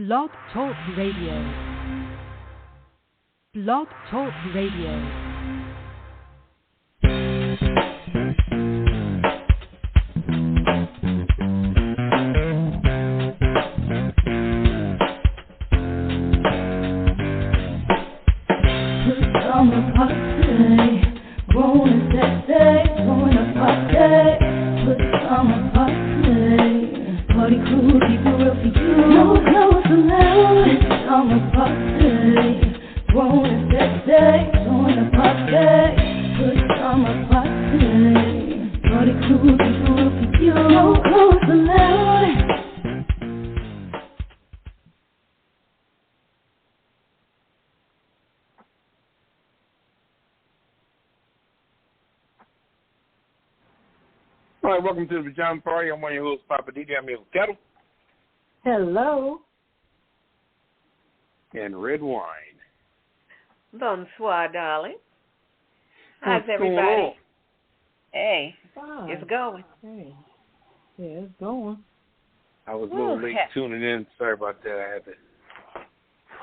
Blog Talk Radio. Blog Talk Radio. All right, welcome to the Pajama Party. I'm one of your hosts, Poppa DD. I'm here with Ketel. Hello. And Redwine. Bonsoir, darling. How's What's everybody? going on? Hey, Fine. it's going. Hey. Yeah, it's going. I was a little late tuning in. Sorry about that. I had to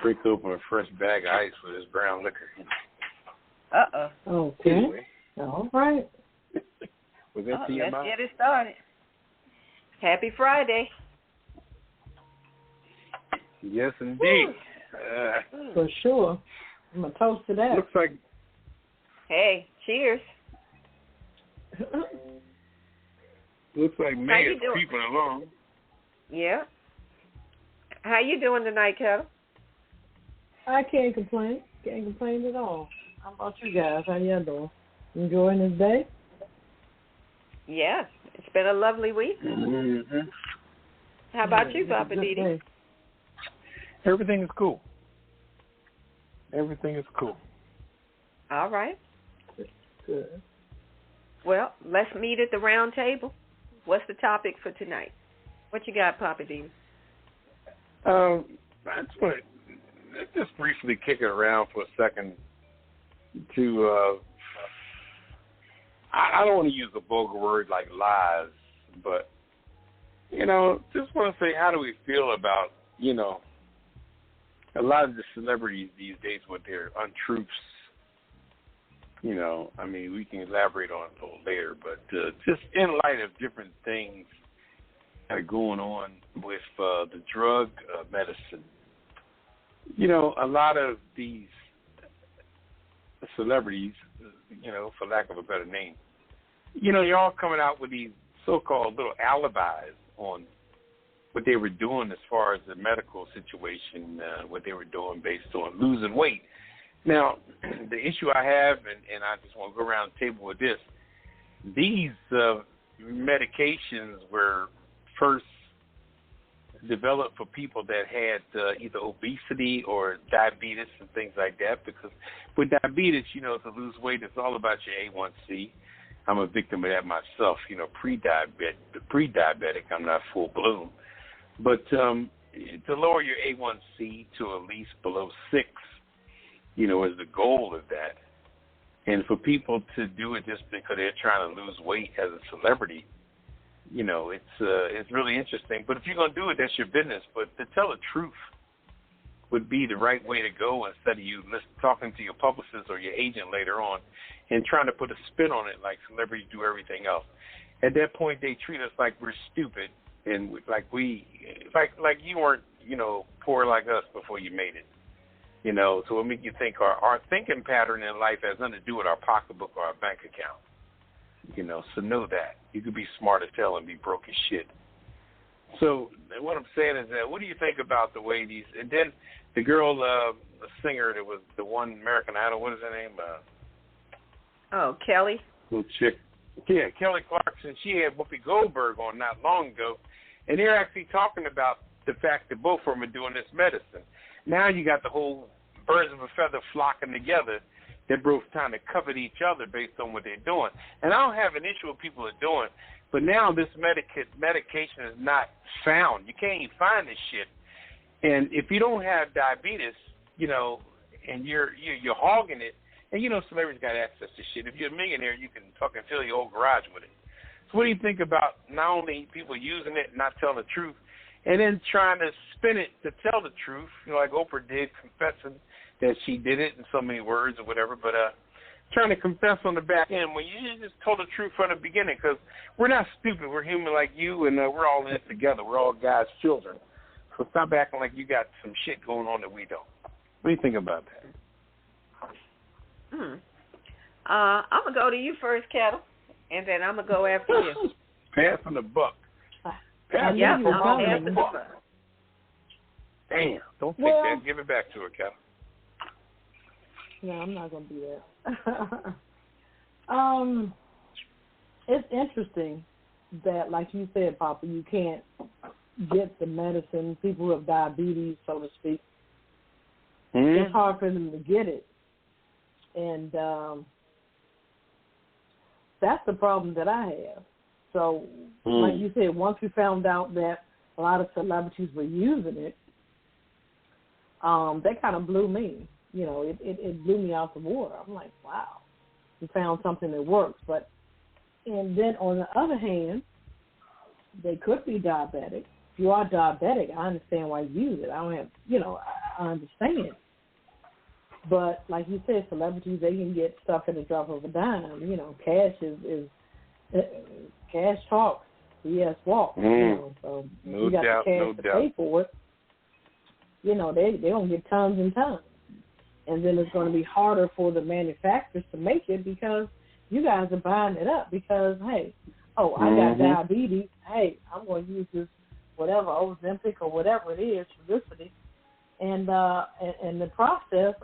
break open a fresh bag of ice with this brown liquor. Uh-oh. Okay. Anyway. All right. Was that Let's get it started. Happy Friday. Yes, indeed. For sure. I'm going to toast to that. Looks like... Hey, cheers. Looks like May is creeping along. Yeah. How you doing tonight, Ketel? I can't complain. Can't complain at all. How about you guys? How y'all doing? Enjoying this day? Yeah. It's been a lovely week. Mm-hmm. How about you, Poppa DD? Everything is cool. Everything is cool. All right. Good. Well, let's meet at the round table. What's the topic for tonight? What you got, Poppa DD? I just want to just briefly kick it around for a second to, I don't want to use a vulgar word like lies, but, just want to say, how do we feel about, a lot of the celebrities these days with their untruths? We can elaborate on it a little later, but just in light of different things that are going on with the drug medicine, a lot of these celebrities, for lack of a better name, you're all coming out with these so-called little alibis on what they were doing as far as the medical situation, what they were doing based on losing weight. Now, the issue I have, and I just want to go around the table with this, these medications were first developed for people that had either obesity or diabetes and things like that, because with diabetes, to lose weight, it's all about your A1C. I'm a victim of that myself, pre-diabetic. I'm not full bloom. But to lower your A1C to at least below 6, is the goal of that. And for people to do it just because they're trying to lose weight as a celebrity, it's really interesting. But if you're going to do it, that's your business. But to tell the truth would be the right way to go, instead of you talking to your publicist or your agent later on and trying to put a spin on it like celebrities do everything else. At that point, they treat us like we're stupid and like you weren't, poor like us before you made it. So it make you think our thinking pattern in life has nothing to do with our pocketbook or our bank account. So know that. You could be smart as hell and be broke as shit. So what I'm saying is that, what do you think about the way these, and then the girl, the singer that was the one American Idol, what is her name? Kelly. Little chick. Yeah, Kelly Clarkson. She had Whoopi Goldberg on not long ago, and they're actually talking about the fact that both of them are doing this medicine. Now you got the whole birds of a feather flocking together. They're both trying to covet each other based on what they're doing. And I don't have an issue with people are doing, but now this medication is not found. You can't even find this shit. And if you don't have diabetes, and you're hogging it, and celebrities got access to shit. If you're a millionaire, you can fucking fill your whole garage with it. So what do you think about not only people using it and not telling the truth, and then trying to spin it to tell the truth, like Oprah did, confessing that she did it in so many words or whatever, but trying to confess on the back end when you just told the truth from the beginning, because we're not stupid. We're human like you, and we're all in it together. We're all God's children. So stop acting like you got some shit going on that we don't. What do you think about that? I'm going to go to you first, Ketel, and then I'm going to go after you. Passing the buck. I'm passing the buck. Damn. Don't take that. Give it back to her, Ketel. No, I'm not going to do that. It's interesting that, like you said, Papa, you can't get the medicine. People who have diabetes, so to speak, it's hard for them to get it. And that's the problem that I have. So, like you said, once we found out that a lot of celebrities were using it, that kind of blew me. It blew me out the water. I'm like, wow, we found something that works. And then on the other hand, they could be diabetic. If you are diabetic, I understand why you use it. I don't have, I understand. But like you said, celebrities, they can get stuff at the drop of a dime. Cash is cash talks. BS walks. So no you got doubt, the cash no to doubt. pay for it. They don't get tons and tons. And then it's going to be harder for the manufacturers to make it because you guys are buying it up because, hey, I got diabetes. Hey, I'm going to use this whatever, Ozempic or whatever it is, Trulicity. And in the process,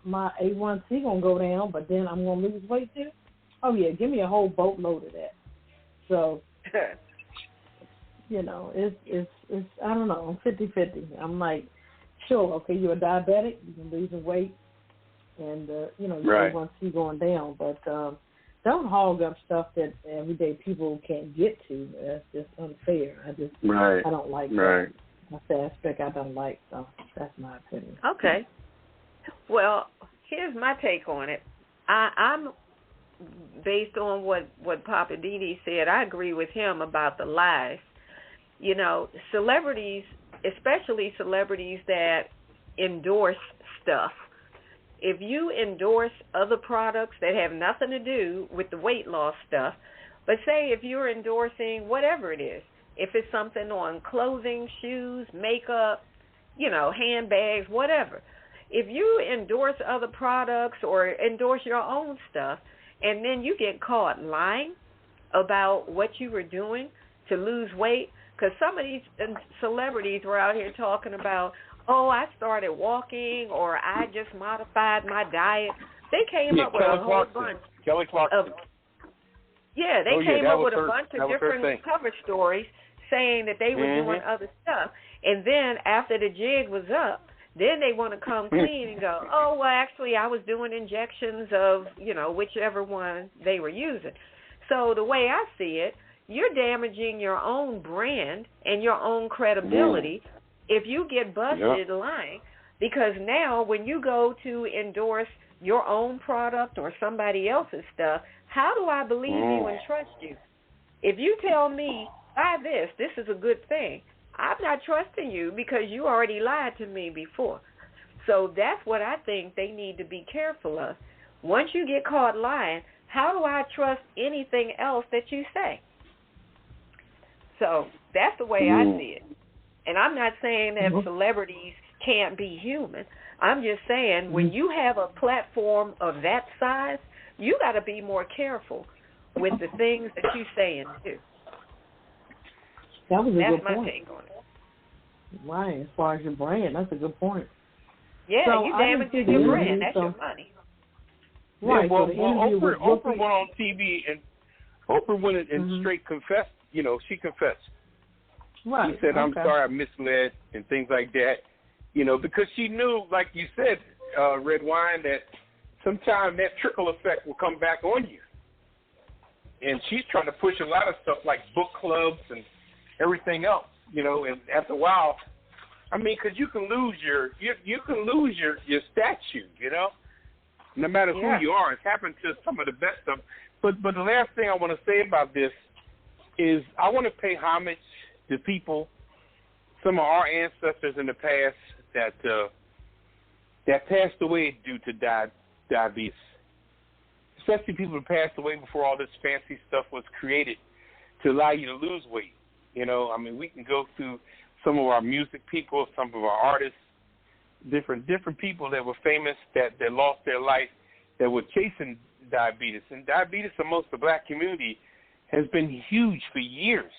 my A1C going to go down, but then I'm going to lose weight too. Oh, yeah, give me a whole boatload of that. So, it's I don't know, 50-50. I'm like, sure, okay, you're a diabetic, you've been losing weight, and, your A1C going down, but don't hog up stuff that everyday people can't get to. That's just unfair. I don't like that. That's the aspect I don't like, so that's my opinion. Okay. Well, here's my take on it. I'm based on what Poppa DD said, I agree with him about the lies. Celebrities, especially celebrities that endorse stuff, if you endorse other products that have nothing to do with the weight loss stuff, but say if you're endorsing whatever it is, if it's something on clothing, shoes, makeup, handbags, whatever, if you endorse other products or endorse your own stuff and then you get caught lying about what you were doing to lose weight, because some of these celebrities were out here talking about, I started walking or I just modified my diet. They came up with a whole bunch Kelly Clarkson. They came up with a bunch of different cover stories saying that they were doing other stuff. And then after the jig was up, then they want to come clean and go, actually I was doing injections of, whichever one they were using. So the way I see it, you're damaging your own brand and your own credibility if you get busted lying, because now when you go to endorse your own product or somebody else's stuff, how do I believe you and trust you? If you tell me, buy this is a good thing, I'm not trusting you because you already lied to me before. So that's what I think they need to be careful of. Once you get caught lying, how do I trust anything else that you say? So that's the way I see it. And I'm not saying that celebrities can't be human. I'm just saying when you have a platform of that size, you got to be more careful with the things that you say and do. That was a that's good my point. take on it. Right, as far as your brand, that's a good point. Yeah, so you damaging your brand. That's your money. Right. Yeah, Oprah went on TV and Oprah went and straight confessed. She confessed. Right. She said, I'm sorry I misled and things like that, because she knew, like you said, Redwine, that sometimes that trickle effect will come back on you. And she's trying to push a lot of stuff like book clubs and everything else, and after a while, because you can lose your statue, no matter who you are. It's happened to some of the best of them. But the last thing I want to say about this is I want to pay homage to people some of our ancestors in the past that passed away due to diabetes, especially people who passed away before all this fancy stuff was created to allow you to lose weight. You know, I mean, we can go through some of our music people, some of our artists, different people that were famous that lost their life that were chasing diabetes. And diabetes amongst the black community has been huge for years.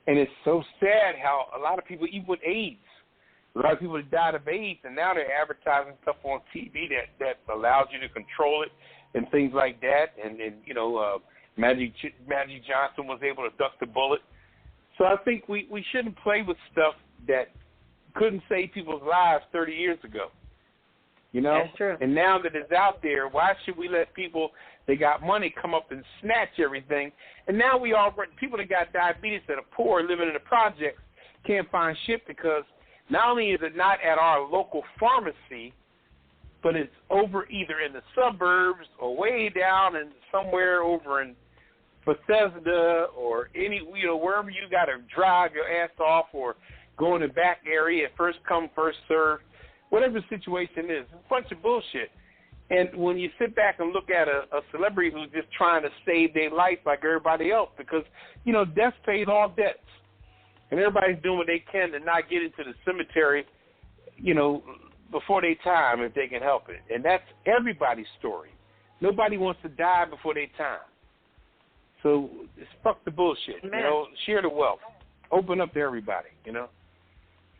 And it's so sad how a lot of people, even with AIDS, a lot of people died of AIDS, and now they're advertising stuff on TV that allows you to control it and things like that. And you know, Magic Johnson was able to duck the bullet. So I think we shouldn't play with stuff that couldn't save people's lives 30 years ago. You know? That's true. And now that it's out there, why should we let people that got money come up and snatch everything? And now people that got diabetes that are poor, living in the projects, can't find shit because not only is it not at our local pharmacy, but it's over either in the suburbs or way down and somewhere over in Bethesda or wherever you got to drive your ass off or go in the back area, first come, first serve, whatever the situation is. It's a bunch of bullshit. And when you sit back and look at a celebrity who's just trying to save their life like everybody else, because, you know, death pays all debts. And everybody's doing what they can to not get into the cemetery, you know, before their time if they can help it. And that's everybody's story. Nobody wants to die before their time. So fuck the bullshit, Amen. You know, share the wealth. Open up to everybody, you know.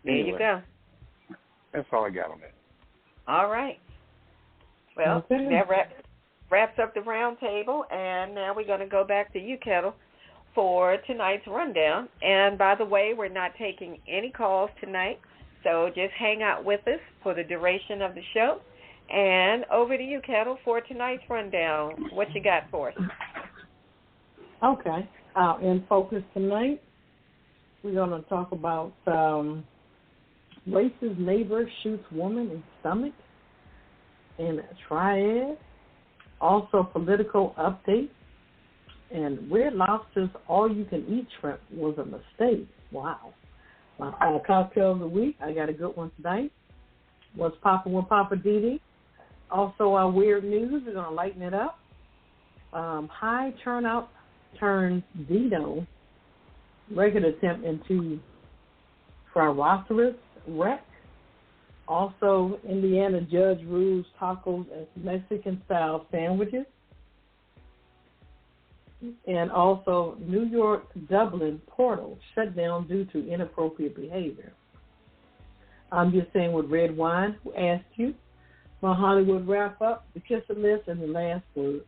There you go. That's all I got on that. All right. Well, Okay. that wraps up the round table, and now we're going to go back to you, Ketel, for tonight's rundown. And by the way, we're not taking any calls tonight, so just hang out with us for the duration of the show. And over to you, Ketel, for tonight's rundown. What you got for us? Okay. In focus tonight, we're going to talk about racist neighbor shoots woman in stomach in a triad. Also, political update. And Red Lobster's all-you-can-eat shrimp was a mistake. Wow. My cocktail of the week, I got a good one tonight, was Poppin with Poppa DD. Also, our weird news, we're going to lighten it up. High turnout turns Dino record attempt into Rhinoceros wreck. Also, Indiana judge rules tacos as Mexican-style sandwiches. And also, New York Dublin portal shut down due to inappropriate behavior. I'm just saying with Redwine, who asked you, my Hollywood wrap-up, the kisser list, and the last word.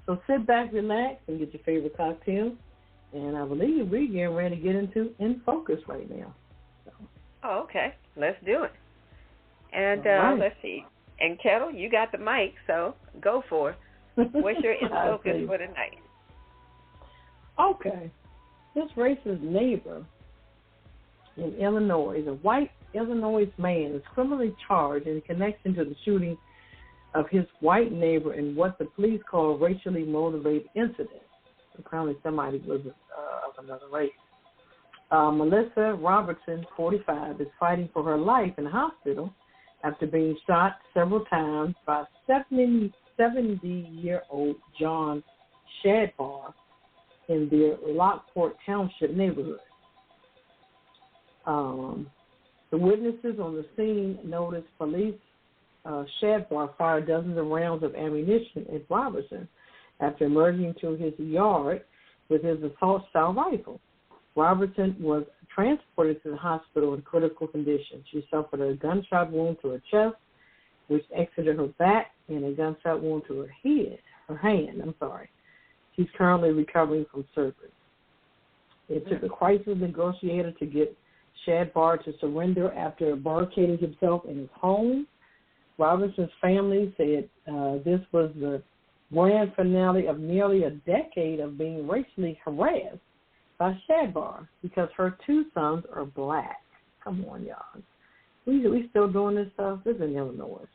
So sit back, relax, and get your favorite cocktail. And I believe we're getting ready to get into In Focus right now. So. Oh, okay. Let's do it. And right. Let's see. And Ketel, you got the mic, so go for it. What's your In Focus for tonight? Okay. This racist neighbor in Illinois, a white Illinois man is criminally charged in connection to the shooting of his white neighbor in what the police call a racially motivated incident. Apparently somebody was of another race. Melissa Robertson, 45, is fighting for her life in the hospital after being shot several times by 70-year-old John Shadbar in their Lockport Township neighborhood. The witnesses on the scene noticed police Shadbar fired dozens of rounds of ammunition at Robertson after emerging to his yard with his assault-style rifle. Robertson was transported to the hospital in critical condition. She suffered a gunshot wound to her chest, which exited her back, and a gunshot wound to her hand. She's currently recovering from surgery. It took a crisis negotiator to get Shadbar to surrender after barricading himself in his home. Robertson's family said this was the grand finale of nearly a decade of being racially harassed by Shadbar because her two sons are black. Come on, y'all. We still doing this stuff? This is in Illinois.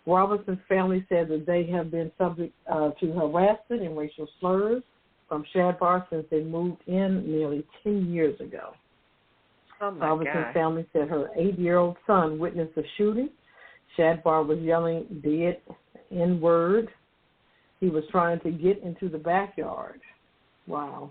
Robertson's family said that they have been subject to harassment and racial slurs from Shadbar since they moved in nearly 10 years ago. Oh, my Robinson's God. family said her 8-year-old son witnessed the shooting. Shadbar was yelling dead N-word. He was trying to get into the backyard. Wow.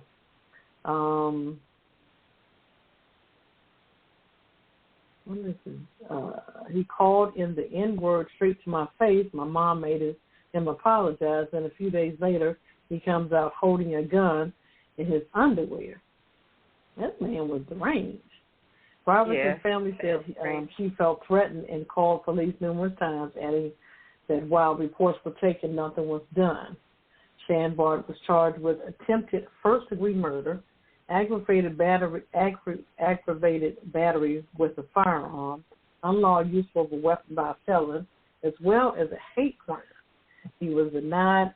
He called in the N-word straight to my face. My mom made him apologize, and a few days later, he comes out holding a gun in his underwear. That man was deranged. Robinson's family said she felt threatened and called police numerous times, adding that while reports were taken, nothing was done. Shadbar was charged with attempted first-degree murder, aggravated battery with a firearm, unlawful use of a weapon by a felon, as well as a hate crime. He was denied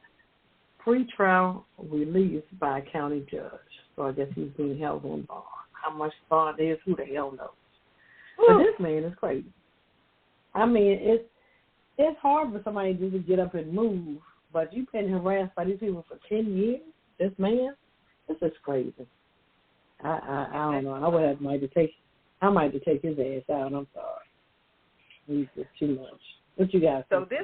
pre-trial release by a county judge. So I guess he's being held on bond. How much bond is, who the hell knows? Ooh. But this man is crazy. I mean, it's hard for somebody just to get up and move, but you've been harassed by these people for 10 years? This man? This is crazy. I don't know. I would have I might have to take his ass out. I'm sorry. He's just too much. What you guys think? So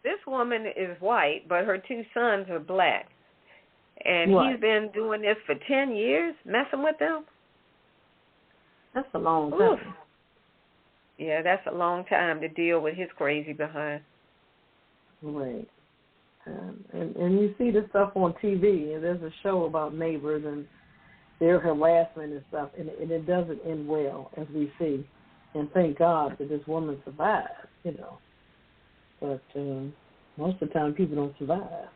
this woman is white, but her 2 sons are black. And right. He's been doing this for 10 years, messing with them? That's a long time. Oof. Yeah, that's a long time to deal with his crazy behind. Right. And you see this stuff on TV, and there's a show about neighbors and their harassment and stuff, and it doesn't end well, as we see. And thank God that this woman survived, you know. But most of the time, people don't survive.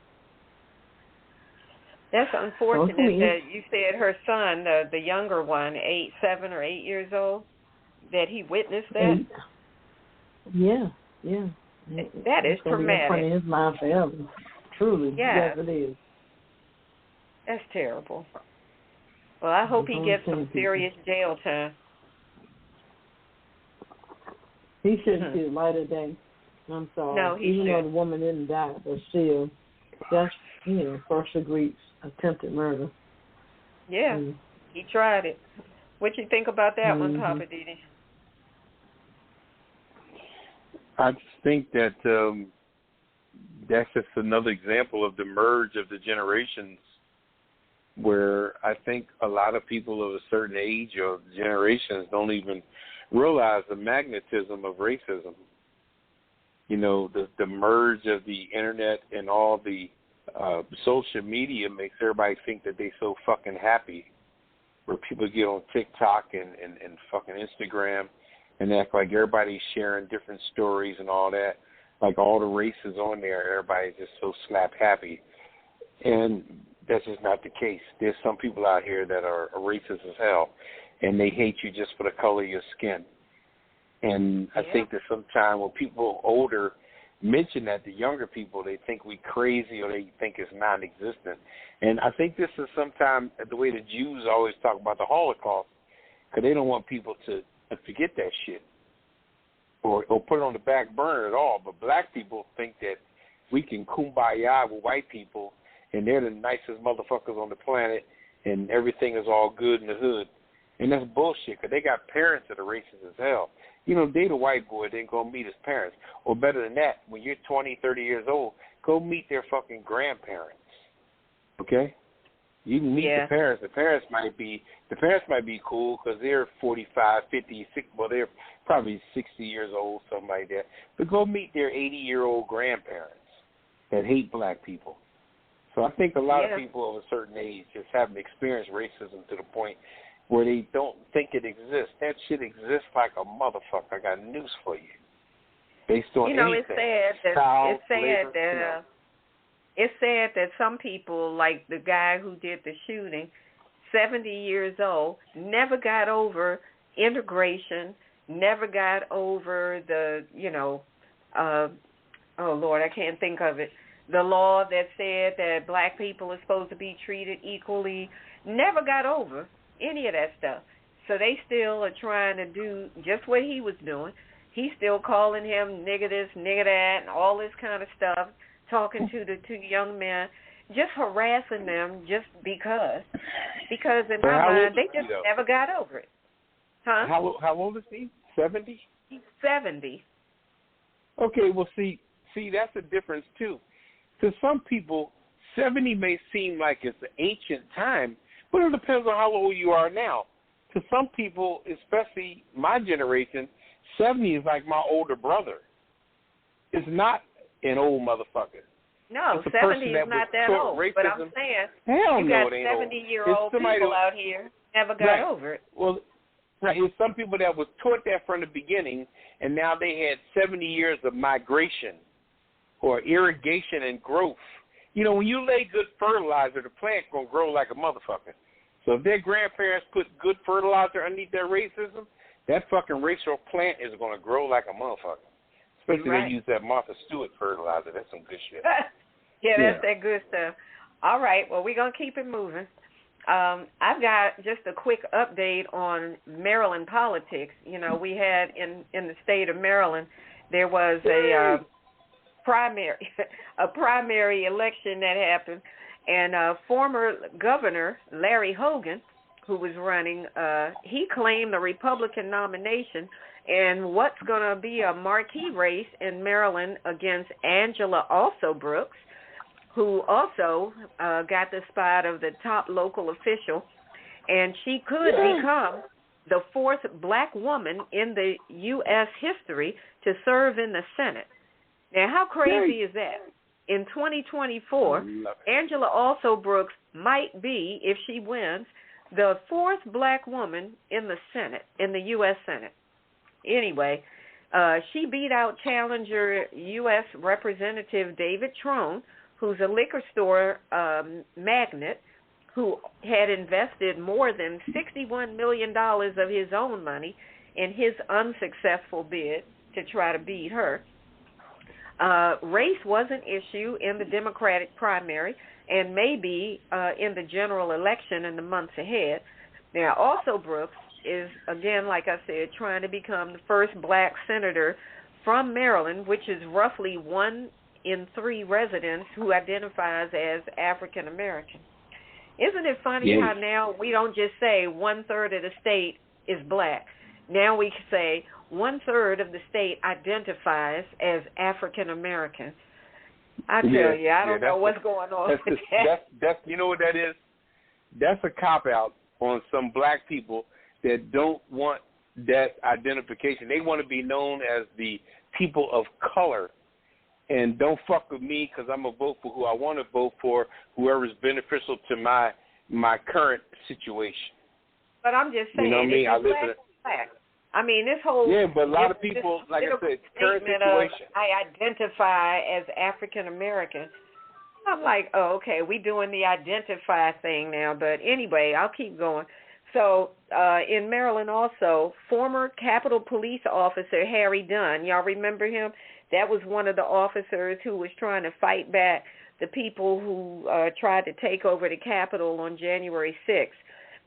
That's unfortunate that you said her son, the younger one, 7 or 8 years old, that he witnessed that. 8. Yeah. That is traumatic. In his mind forever. Truly, yeah. Yes, it is. That's terrible. Well, I hope he gets some serious jail time. He shouldn't see the light of day. I'm sorry. No, he Even though the woman didn't die, but still, that's, first-degree attempted murder. Yeah, He tried it. What you think about that one, Poppa DD? I just think that that's just another example of the merge of the generations, where I think a lot of people of a certain age or generations don't even realize the magnetism of racism. You know, the merge of the internet and all the social media makes everybody think that they're so fucking happy, where people get on TikTok and fucking Instagram and act like everybody's sharing different stories and all that. Like all the races on there, everybody's just so slap happy. And that's just not the case. There's some people out here that are racist as hell, and they hate you just for the color of your skin. And I think that sometimes when people older mention that to younger people, they think we crazy or they think it's non-existent. And I think this is sometimes the way the Jews always talk about the Holocaust, because they don't want people to forget that shit or put it on the back burner at all. But black people think that we can kumbaya with white people and they're the nicest motherfuckers on the planet and everything is all good in the hood. And that's bullshit, because they got parents that are racist as hell. You know, date a white boy, then go meet his parents. Or better than that, when you're 20, 30 years old, go meet their fucking grandparents. Okay? You can meet the parents. The parents might be cool because they're 45, 50, 60, well, they're probably 60 years old, something like that. But go meet their 80-year-old grandparents that hate black people. So I think a lot of people of a certain age just haven't experienced racism to the point where they don't think it exists. That shit exists like a motherfucker. I got news for you. Based on anything. It's sad that some people, like the guy who did the shooting, 70 years old, never got over integration, never got over the, oh Lord, I can't think of it, the law that said that black people are supposed to be treated equally, never got over any of that stuff. So they still are trying to do just what he was doing. He's still calling him nigger this, nigger that, and all this kind of stuff, talking to the 2 young men, just harassing them just because. Because in my mind, they just never got over it. Huh? How old is he? 70? He's 70. Okay, well, see, that's a difference, too. To some people, 70 may seem like it's an ancient time, but it depends on how old you are now. To some people, especially my generation, 70 is like my older brother. It's not an old motherfucker. No, 70 is not that old. Racism. But I'm saying, you got 70-year-old people out here never got over it. Well, right. There's some people that was taught that from the beginning, and now they had 70 years of migration or irrigation and growth. You know, when you lay good fertilizer, the plant's going to grow like a motherfucker. So if their grandparents put good fertilizer underneath their racism, that fucking racial plant is going to grow like a motherfucker. Especially when they use that Martha Stewart fertilizer. That's some good shit. Yeah, that's that good stuff. All right, well, we're going to keep it moving. I've got just a quick update on Maryland politics. You know, we had in the state of Maryland, there was a primary election that happened, and former Governor Larry Hogan, who was running, he claimed the Republican nomination and what's going to be a marquee race in Maryland against Angela Brooks, who also got the spot of the top local official, and she could become the fourth black woman in the U.S. history to serve in the Senate. Now, how crazy is that? In 2024, Angela Brooks might be, if she wins, the fourth black woman in the Senate, in the U.S. Senate. Anyway, she beat out challenger U.S. Representative David Trone, who's a liquor store magnate who had invested more than $61 million of his own money in his unsuccessful bid to try to beat her. Race was an issue in the Democratic primary and may be in the general election in the months ahead. Now, also Brooks is, again, like I said, trying to become the first black senator from Maryland, which is roughly 1 in 3 residents who identifies as African American. Isn't it funny how now we don't just say 1/3 of the state is black? Now we say 1/3 of the state identifies as African American. I tell you, I don't know what's going on with that. That's you know what that is? That's a cop-out on some black people that don't want that identification. They want to be known as the people of color. And don't fuck with me because I'm going to vote for who I want to vote for, whoever's beneficial to my current situation. But I'm just saying, you know what I mean? black. I mean, this whole... Yeah, but a lot of people, like I said, current situation. I identify as African American. I'm like, oh, okay, we doing the identify thing now. But anyway, I'll keep going. So in Maryland also, former Capitol Police Officer Harry Dunn, y'all remember him? That was one of the officers who was trying to fight back the people who tried to take over the Capitol on January 6th.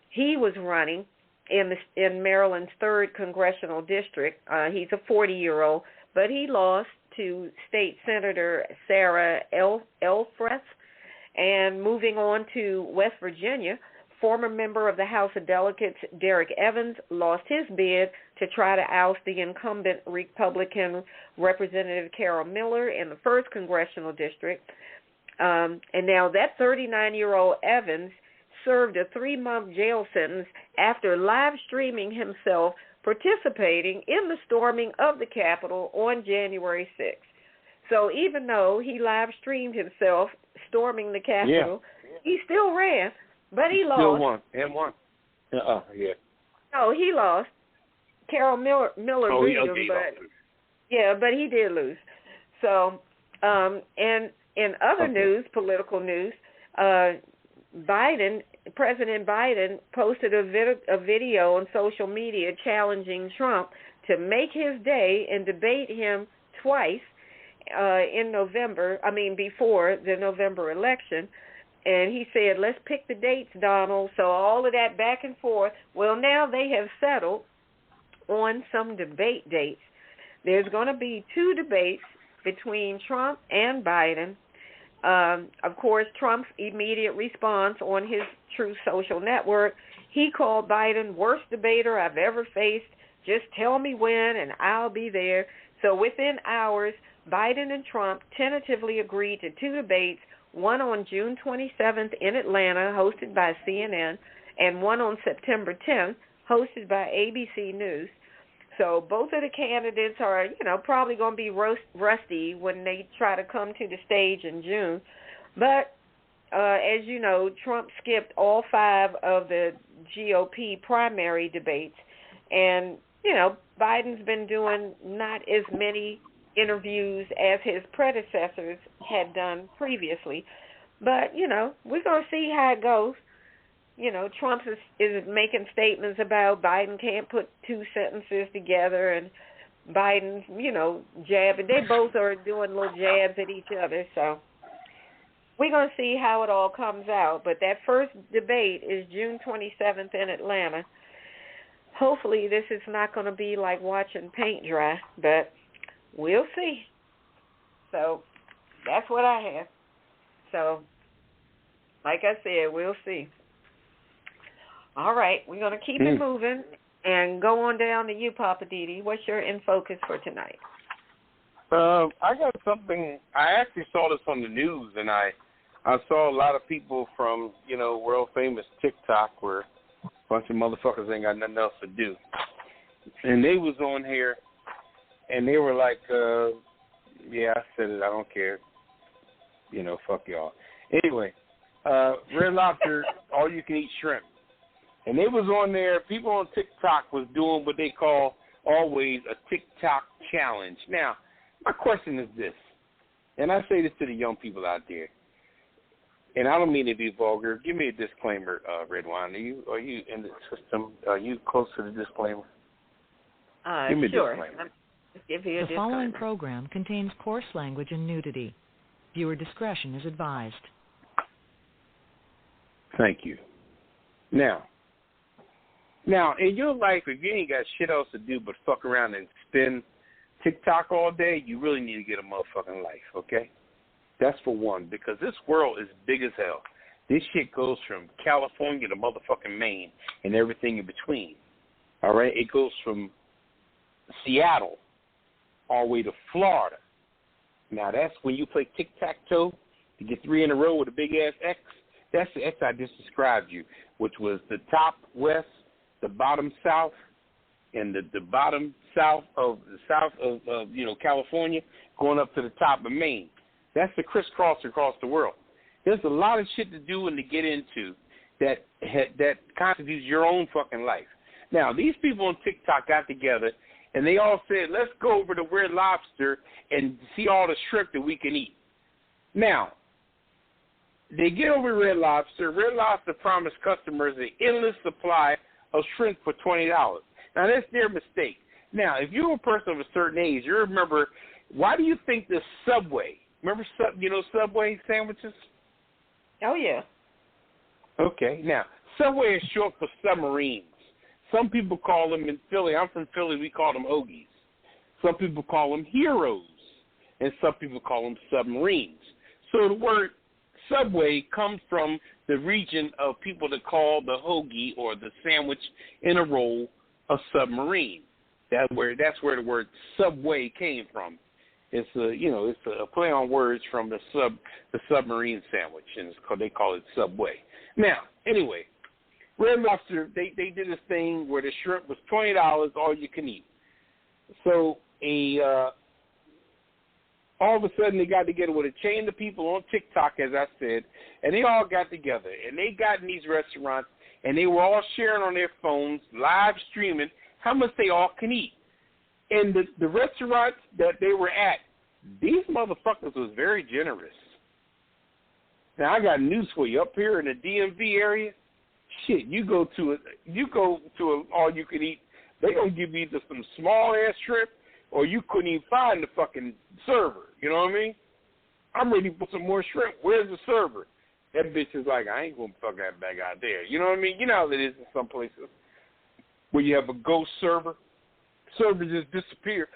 He was running in Maryland's 3rd Congressional District. He's a 40-year-old, but he lost to State Senator Sarah Elfreth. And moving on to West Virginia, former member of the House of Delegates Derek Evans lost his bid to try to oust the incumbent Republican Representative Carol Miller in the 1st Congressional District. And now that 39-year-old Evans served a 3-month jail sentence after live streaming himself participating in the storming of the Capitol on January 6th. So even though he live streamed himself storming the Capitol, he still ran, but he lost. Still won. No, he lost. Carol Miller beat him, but he did lose. So, and in other news, political news, President Biden posted a video on social media challenging Trump to make his day and debate him twice before the November election. And he said, let's pick the dates, Donald. So all of that back and forth. Well, now they have settled on some debate dates. There's going to be 2 debates between Trump and Biden. Of course, Trump's immediate response on his Truth Social network, He called Biden worst debater I've ever faced. Just tell me when and I'll be there. So within hours, Biden and Trump tentatively agreed to 2 debates, one on June 27th in Atlanta, hosted by CNN, and one on September 10th, hosted by ABC News. So both of the candidates are, probably going to be rusty when they try to come to the stage in June. But as you know, Trump skipped all 5 of the GOP primary debates. And, Biden's been doing not as many interviews as his predecessors had done previously. But, we're going to see how it goes. Trump is making statements about Biden can't put 2 sentences together, and Biden's, jabbing. They both are doing little jabs at each other. So we're going to see how it all comes out. But that first debate is June 27th in Atlanta. Hopefully this is not going to be like watching paint dry, but we'll see. So that's what I have. So, like I said, we'll see. All right, we're going to keep it moving and go on down to you, Poppa DD. What's your in focus for tonight? I got something. I actually saw this on the news, and I saw a lot of people from, world famous TikTok where a bunch of motherfuckers ain't got nothing else to do. And they was on here, and they were like, yeah, I said it, I don't care. Fuck y'all. Anyway, Red Lobster, all you can eat shrimp. And they was on there, people on TikTok was doing what they call always a TikTok challenge. Now, my question is this, and I say this to the young people out there, and I don't mean to be vulgar. Give me a disclaimer, Redwine. Are you in the system? Are you close to the disclaimer? Give me sure. a disclaimer. The following program contains coarse language and nudity. Viewer discretion is advised. Thank you. Now, in your life, if you ain't got shit else to do but fuck around and spin TikTok all day, you really need to get a motherfucking life, okay? That's for one, because this world is big as hell. This shit goes from California to motherfucking Maine and everything in between, all right? It goes from Seattle all the way to Florida. Now, that's when you play tic-tac-toe to get 3 in a row with a big-ass X. That's the X I just described you, which was the top west, the bottom south, and the bottom south of California going up to the top of Maine. That's the crisscross across the world. There's a lot of shit to do and to get into that constitutes your own fucking life. Now, these people on TikTok got together, and they all said, let's go over to Red Lobster and see all the shrimp that we can eat. Now, they get over to Red Lobster. Red Lobster promised customers an endless supply of shrimp for $20. Now, that's their mistake. Now, if you're a person of a certain age, you remember, why do you think the Subway, remember Subway sandwiches? Oh, yeah. Okay. Now, Subway is short for submarines. Some people call them in Philly. I'm from Philly. We call them hoagies. Some people call them heroes, and some people call them submarines. So the word Subway comes from the region of people that call the hoagie or the sandwich in a roll a submarine. That's where the word Subway came from. It's a play on words from the submarine sandwich, and they call it Subway. Now, anyway, Red Lobster, they did this thing where the shrimp was $20, all you can eat. So all of a sudden they got together with a chain of people on TikTok, as I said, and they all got together, and they got in these restaurants, and they were all sharing on their phones, live streaming how much they all can eat. And the restaurants that they were at, these motherfuckers was very generous. Now, I got news for you. Up here in the DMV area, shit, you go to all you can eat, they gonna give you either some small ass shrimp or you couldn't even find the fucking server. You know what I mean? I'm ready to put some more shrimp. Where's the server? That bitch is like, I ain't gonna fuck that bag out there. You know what I mean? You know how it is in some places where you have a ghost server. Server just disappeared.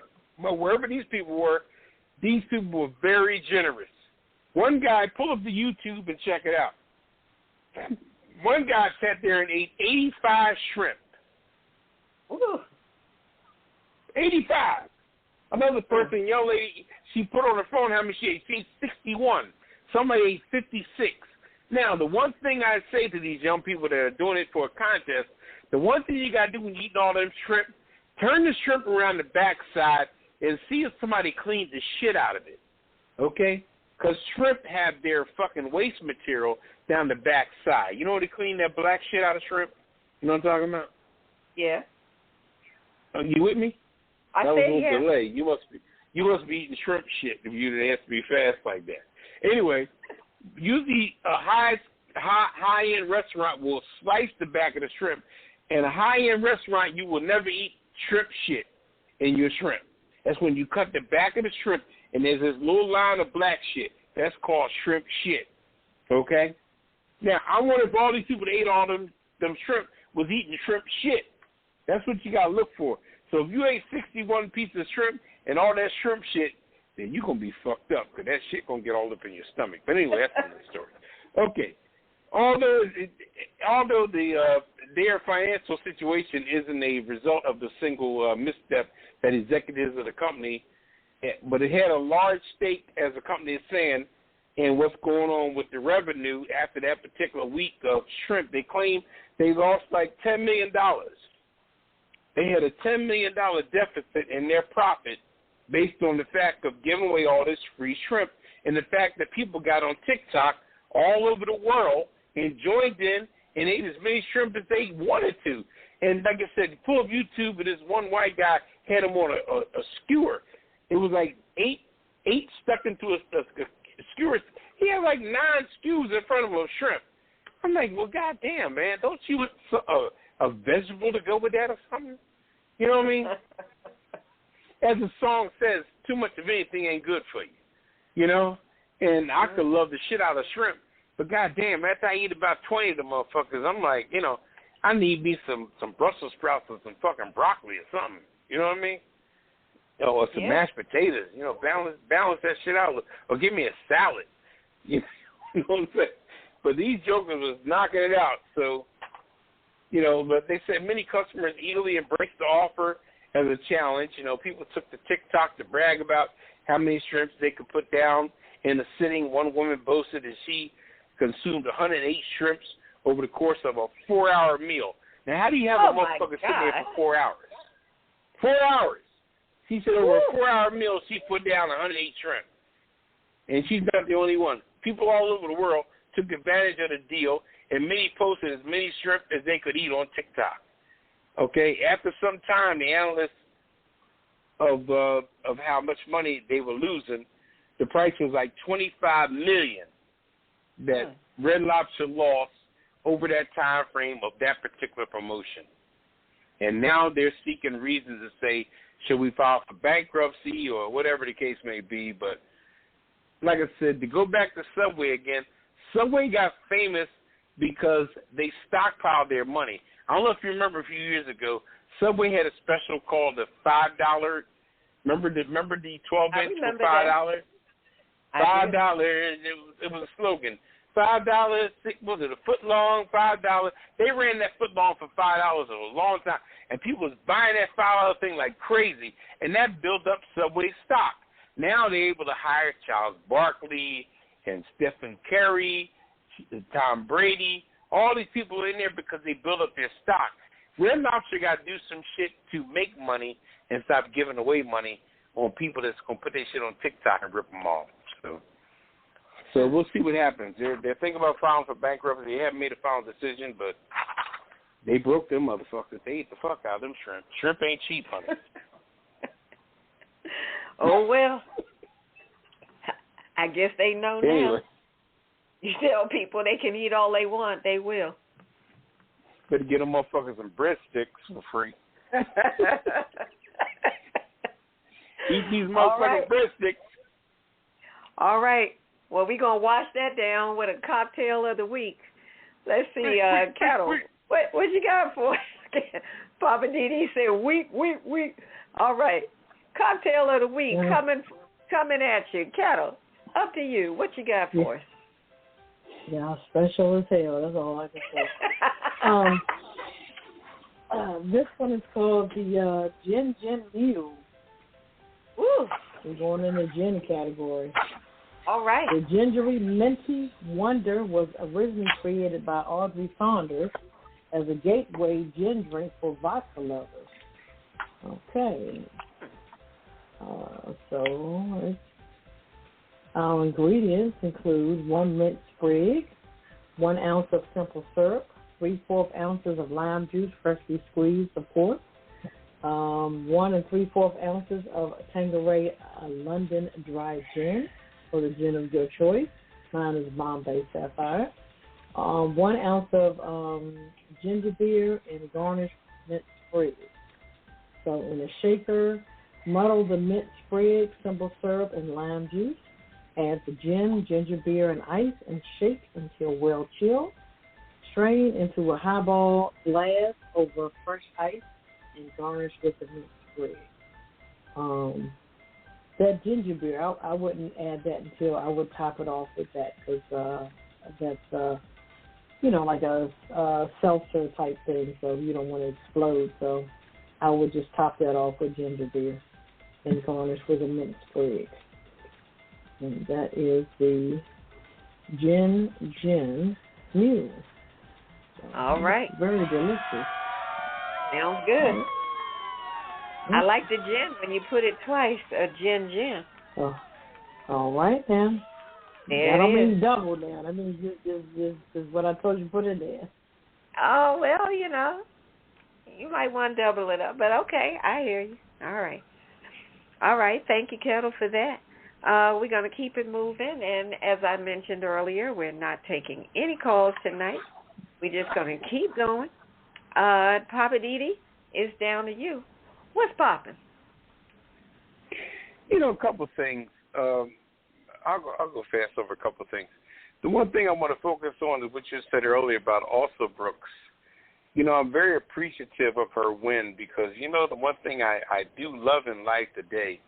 But wherever these people were very generous. One guy, pull up the YouTube and check it out. one guy sat there and ate 85 shrimp. Ooh. 85. Another person, young lady, she put on her phone how many she ate. She ate 61. Somebody ate 56. Now, the one thing I say to these young people that are doing it for a contest, the one thing you got to do when you eat all them shrimp, turn the shrimp around the backside and see if somebody cleaned the shit out of it, okay? Because shrimp have their fucking waste material down the backside. You know when they clean that black shit out of shrimp? You know what I'm talking about? Yeah. You with me? I that was a yeah. little delay. You must be eating shrimp shit if you didn't have to be fast like that. Anyway, usually a high-end restaurant will slice the back of the shrimp. In a high-end restaurant, you will never eat shrimp shit in your shrimp. That's when you cut the back of the shrimp and there's this little line of black shit. That's called shrimp shit. Okay? Now, I wonder if all these people that ate all them shrimp was eating shrimp shit. That's what you got to look for. So if you ate 61 pieces of shrimp and all that shrimp shit, then you're going to be fucked up because that shit going to get all up in your stomach. But anyway, that's another story. Okay. Although their financial situation isn't a result of the single misstep that executives of the company, but it had a large stake, as the company is saying, in what's going on with the revenue after that particular week of shrimp. They claim they lost like $10 million. They had a $10 million deficit in their profit based on the fact of giving away all this free shrimp and the fact that people got on TikTok all over the world and joined in and ate as many shrimp as they wanted to. And like I said, pull up YouTube, and this one white guy had him on a skewer. It was like eight stuck into a skewer. He had like 9 skewers in front of him of shrimp. I'm like, well, goddamn, man, don't you want a vegetable to go with that or something? You know what I mean? As the song says, too much of anything ain't good for you. You know? And I could love the shit out of shrimp, but goddamn, after I eat about 20 of the motherfuckers, I'm like, you know, I need me some Brussels sprouts or some fucking broccoli or something. You know what I mean? Or some mashed potatoes. You know, balance that shit out. Or give me a salad. You know what I'm saying? But these jokers was knocking it out. So, you know, but they said many customers eagerly embraced the offer as a challenge. You know, people took to TikTok to brag about how many shrimps they could put down in a sitting. One woman boasted that she consumed 108 shrimps over the course of a 4-hour meal. Now, how do you have a motherfucker sitting there for 4 hours? 4 hours. She said over a 4-hour meal, she put down 108 shrimp. And she's not the only one. People all over the world took advantage of the deal, and many posted as many shrimp as they could eat on TikTok. Okay, after some time, the analysts of how much money they were losing, the price was like $25 million that Red Lobster lost over that time frame of that particular promotion. And now they're seeking reasons to say, should we file for bankruptcy or whatever the case may be. But like I said, to go back to Subway again, Subway got famous because they stockpiled their money. I don't know if you remember a few years ago, Subway had a special called the $5. Remember the 12-inch for $5? $5. It was a slogan. $5, was it a foot long? $5. They ran that foot long for $5 for a long time, and people was buying that $5 thing like crazy, and that built up Subway stock. Now they're able to hire Charles Barkley and Stephen Curry, Tom Brady, all these people in there because they built up their stock. Red Lobster got to do some shit to make money and stop giving away money on people that's going to put their shit on TikTok and rip them off. So we'll see what happens. They're thinking about filing for bankruptcy. They haven't made a final decision, but they broke them motherfuckers. They ate the fuck out of them shrimp. Shrimp ain't cheap, honey. Oh, well. I guess they know now. You tell people they can eat all they want, they will. Better get them motherfuckers some breadsticks for free. Eat these motherfucking breadsticks. All right. Well, we're going to wash that down with a cocktail of the week. Let's see, Ketel. What you got for us? Poppa DD said, week. All right. Cocktail of the week coming at you. Ketel, up to you. What you got for us? Yeah, special as hell. That's all I can say. This one is called the Gin Mule. Ooh. We're going in the gin category. All right. The Gingery Minty Wonder was originally created by Audrey Saunders as a gateway gin drink for vodka lovers. Okay. So our ingredients include 1 mint sprig, 1 ounce of simple syrup, 3/4 ounces of lime juice freshly squeezed, of course, 1 3/4 ounces of Tanqueray London dry gin, or the gin of your choice. Mine is Bombay Sapphire. 1 ounce of ginger beer and garnished mint sprig. So in a shaker, muddle the mint sprig, simple syrup, and lime juice. Add the gin, ginger beer, and ice, and shake until well chilled. Strain into a highball glass over fresh ice and garnish with the mint sprig. That ginger beer, I wouldn't add that until I would top it off with that, because that's like a seltzer type thing, so you don't want to explode. So I would just top that off with ginger beer and garnish with a mint sprig. And that is the Gin Mule. So all right. Very delicious. Sounds good. I like the gin when you put it twice, a gin. Oh, all right, then. There I don't it is. mean double now. I mean, this is what I told you to put in there. Oh, well, you might want to double it up, but okay, I hear you. All right, thank you, Ketel, for that. We're going to keep it moving, and as I mentioned earlier, we're not taking any calls tonight. We're just going to keep going. Poppa DD, it's down to you. What's poppin'? A couple things. I'll go fast over a couple things. The one thing I want to focus on is what you said earlier about also Brooks. I'm very appreciative of her win because, the one thing I do love in life today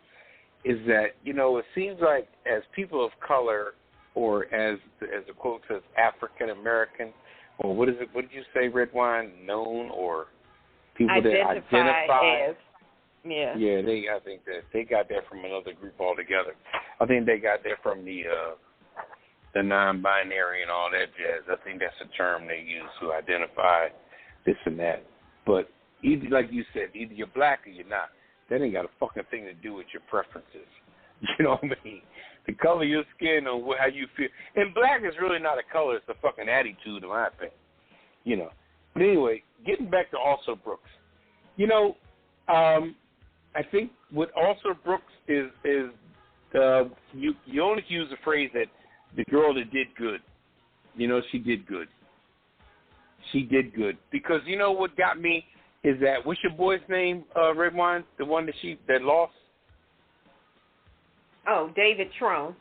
is that, it seems like as people of color, or as the quote says, African American, or what did you say, Redwine, known, or people that identify as. Yeah. Yeah, I think that they got that from another group altogether. I think they got that from the non-binary and all that jazz. I think that's a term they use to identify this and that. But either, like you said, either you're black or you're not. That ain't got a fucking thing to do with your preferences. You know what I mean? The color of your skin or how you feel. And black is really not a color. It's a fucking attitude, in my opinion. But anyway, getting back to Also Brooks. I think what Also Brooks is you only use the phrase that the girl that did good. She did good. She did good. Because what got me is that, what's your boy's name, Redwine? The one that lost? Oh, David Trone.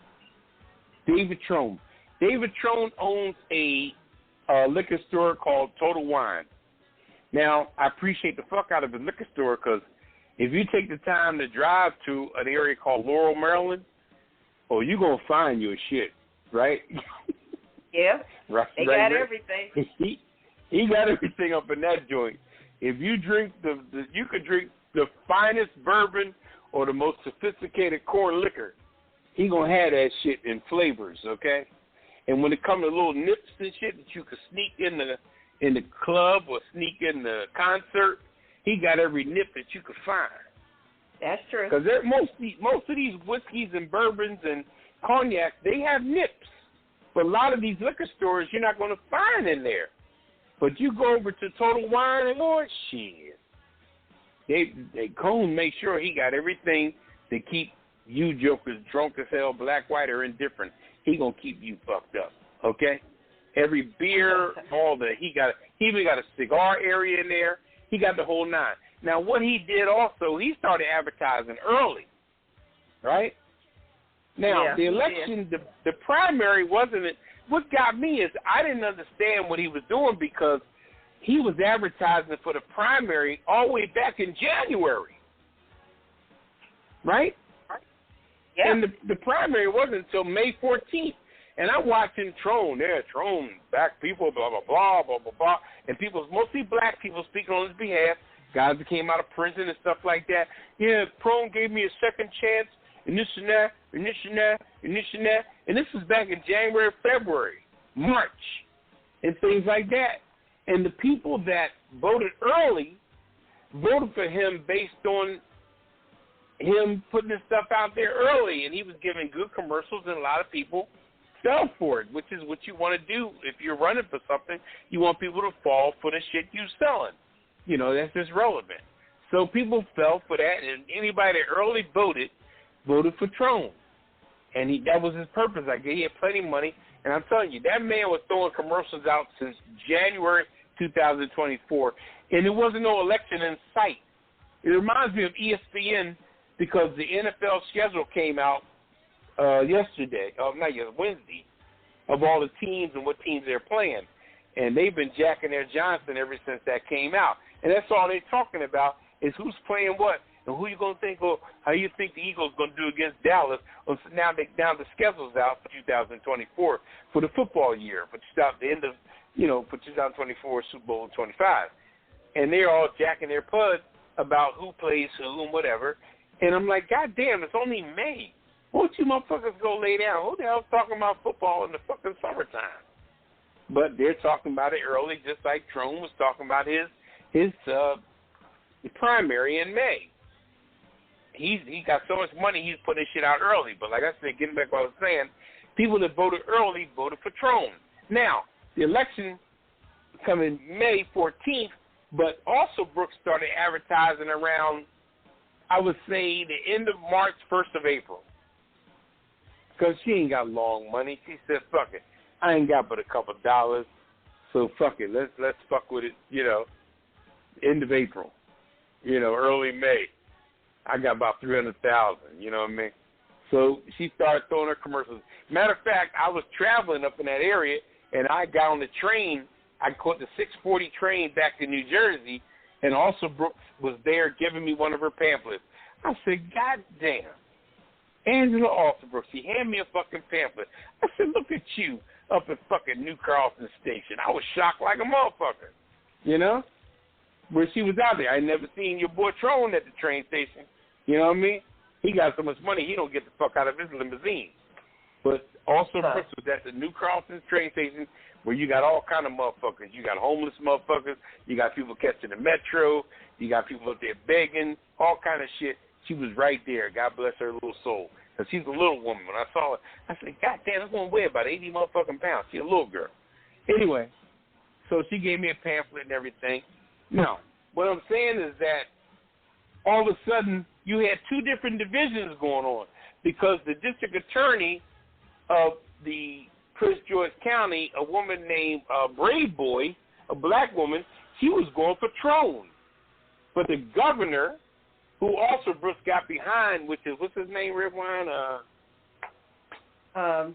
David Trone. David Trone owns a liquor store called Total Wine. Now, I appreciate the fuck out of the liquor store because if you take the time to drive to an area called Laurel, Maryland, you're going to find your shit, right? Yeah. Right, they got everything. He got everything up in that joint. If you drink you could drink the finest bourbon or the most sophisticated corn liquor, he going to have that shit in flavors, okay? And when it comes to little nips and shit that you could sneak in the club or sneak in the concert, he got every nip that you could find. That's true. Because most of these whiskeys and bourbons and cognac, they have nips. But a lot of these liquor stores, you're not going to find in there. But you go over to Total Wine and shit. They Cone make sure he got everything to keep you jokers drunk as hell, black, white, or indifferent. He going to keep you fucked up, okay? Every beer, he even got a cigar area in there. He got the whole nine. Now, what he did also, he started advertising early, right? Now, the election, the primary wasn't it. What got me is I didn't understand what he was doing because he was advertising for the primary all the way back in January, right? Yeah. And the primary wasn't until May 14th. And I'm watching Trone. Trone, black people, blah, blah, blah, blah, blah, blah. And people, mostly black people speaking on his behalf, guys that came out of prison and stuff like that. Yeah, Trone gave me a second chance, and this and that, and this and that, and this and that. And this was back in January, February, March, and things like that. And the people that voted early voted for him based on him putting his stuff out there early, and he was giving good commercials, and a lot of people fell for it, which is what you want to do. If you're running for something, you want people to fall for the shit you're selling. You know, that's just relevant. So people fell for that, and anybody that early voted for Trone. And that was his purpose. I guess he had plenty of money. And I'm telling you, that man was throwing commercials out since January 2024, and there wasn't no election in sight. It reminds me of ESPN because the NFL schedule came out Wednesday, of all the teams and what teams they're playing. And they've been jacking their Johnson ever since that came out. And that's all they're talking about is who's playing what and who you going to think, or how you think the Eagles going to do against Dallas. Well, so now the schedule's out for 2024 for the football year, for the end of, for 2024 Super Bowl 25. And they're all jacking their pud about who plays who and whatever. And I'm like, God damn, it's only May. Won't you motherfuckers go lay down? Who the hell's talking about football in the fucking summertime? But they're talking about it early, just like Trone was talking about his primary in May. He got so much money, he's putting his shit out early. But like I said, getting back to what I was saying, people that voted early voted for Trone. Now, the election coming May 14th, but also Brooks started advertising around, I would say, the end of March, 1st of April. Because she ain't got long money. She said, fuck it. I ain't got but a couple dollars, so fuck it. Let's fuck with it, end of April, early May. I got about 300,000, you know what I mean? So she started throwing her commercials. Matter of fact, I was traveling up in that area, and I got on the train. I caught the 6:40 train back to New Jersey, and also Brooks was there giving me one of her pamphlets. I said, God damn. Angela Alston-Brooks, she handed me a fucking pamphlet. I said, look at you up at fucking New Carlson Station. I was shocked like a motherfucker, where she was out there. I never seen your boy Trone at the train station. You know what I mean? He got so much money, he don't get the fuck out of his limousine. But also Brooks was at the New Carlson train station where you got all kind of motherfuckers. You got homeless motherfuckers. You got people catching the metro. You got people up there begging, all kind of shit. She was right there. God bless her little soul. Because she's a little woman. When I saw her, I said, God damn, that's going to weigh about 80 motherfucking pounds. She's a little girl. Anyway, so she gave me a pamphlet and everything. Now, what I'm saying is that all of a sudden you had two different divisions going on because the district attorney of the Prince George County, a woman named Brave Boy, a black woman, she was going for Trone. But the governor, who also Brooks got behind, which is, what's his name, Redwine? Oh,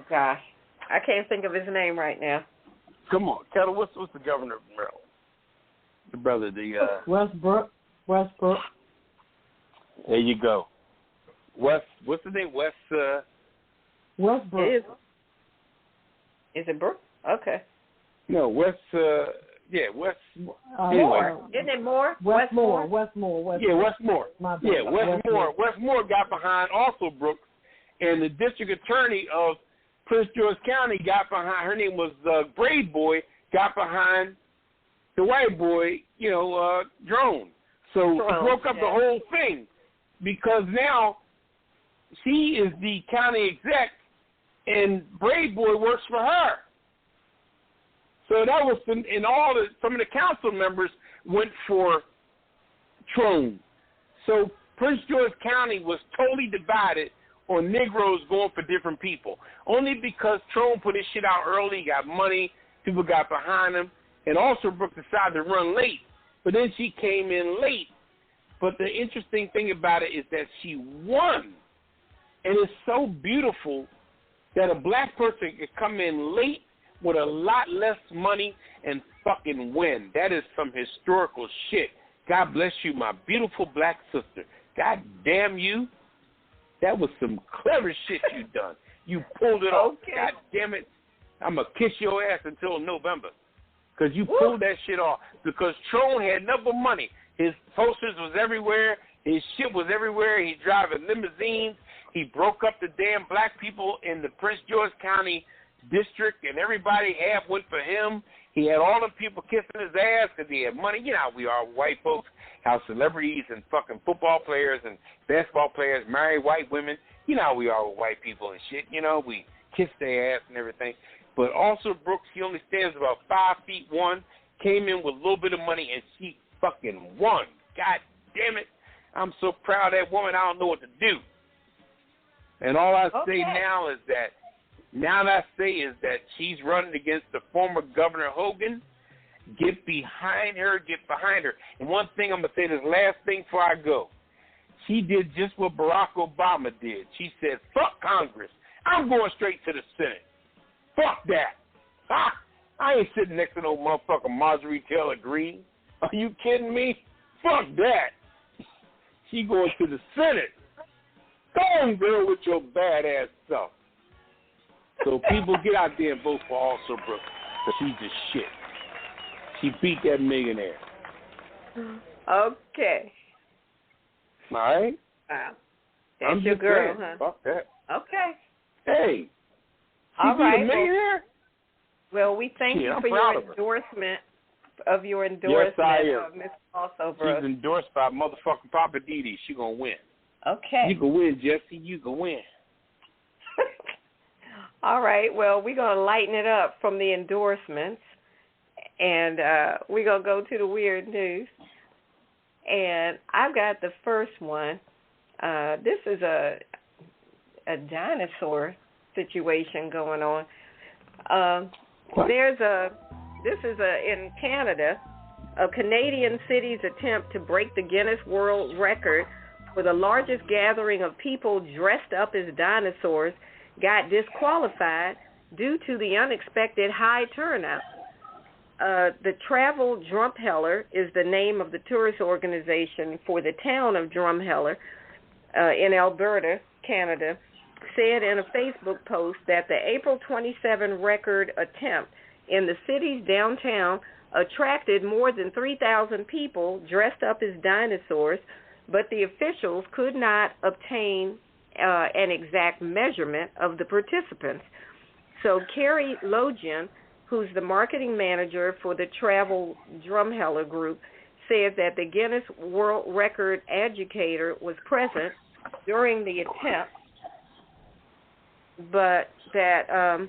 gosh. I can't think of his name right now. Come on. Ketel, what's the governor of Maryland? The brother, Westbrook. There you go. What's the name? Westbrook. Is it Brooke? Okay. No, West. Anyway. Isn't it Moore? Westmore. Yeah, Westmore. Westmore got behind also Brooks, and the district attorney of Prince George County got behind. Her name was Brave Boy. Got behind the white boy, Drone. So it broke up the whole thing because now she is the county exec, and Brave Boy works for her. So that was, some of the council members went for Trone. So Prince George County was totally divided on Negroes going for different people. Only because Trone put his shit out early, got money, people got behind him, and also Brooke decided to run late. But then she came in late. But the interesting thing about it is that she won. And it's so beautiful that a black person can come in late with a lot less money and fucking win. That is some historical shit. God bless you, my beautiful black sister. God damn you. That was some clever shit you done. You pulled it off. Okay. God damn it. I'm going to kiss your ass until November. Because you pulled that shit off. Because Trone had enough money. His posters was everywhere. His shit was everywhere. He's driving limousines. He broke up the damn black people in the Prince George County district, and everybody half went for him. He had all them people kissing his ass because he had money. You know how we are, white folks, how celebrities and fucking football players and basketball players marry white women. You know how we are with white people and shit. You know, we kiss their ass and everything. But also Brooks, she only stands about 5'1", came in with a little bit of money, and she fucking won. God damn it. I'm so proud of that woman, I don't know what to do. And all I say now is that she's running against the former Governor Hogan. Get behind her. And one thing I'm going to say, this last thing before I go. She did just what Barack Obama did. She said, fuck Congress. I'm going straight to the Senate. Fuck that. I ain't sitting next to no motherfucker Marjorie Taylor Greene. Are you kidding me? Fuck that. She going to the Senate. Go on, girl, with your badass stuff. So people, get out there and vote for Alston Brooks, because she's the shit. She beat that millionaire. Okay. All right? Wow. That's your girl, huh? Fuck that. Okay. Hey. All right. A millionaire? Well, we thank you for your endorsement of Yes, I am. Miss Alston Brooks. She's endorsed by motherfucking Poppa DD. She gonna win. Okay. You can win, Jesse. You can win. All right. Well, we're going to lighten it up from the endorsements, and we're going to go to the weird news. And I've got the first one. This is a dinosaur situation going on. In Canada, a Canadian city's attempt to break the Guinness World Record for the largest gathering of people dressed up as dinosaurs got disqualified due to the unexpected high turnout. The Travel Drumheller is the name of the tourist organization for the town of Drumheller in Alberta, Canada, said in a Facebook post that the April 27 record attempt in the city's downtown attracted more than 3,000 people dressed up as dinosaurs, but the officials could not obtain an exact measurement of the participants. So Carrie Logian, who's the marketing manager for the Travel Drumheller Group, said that the Guinness World Record educator was present during the attempt, but that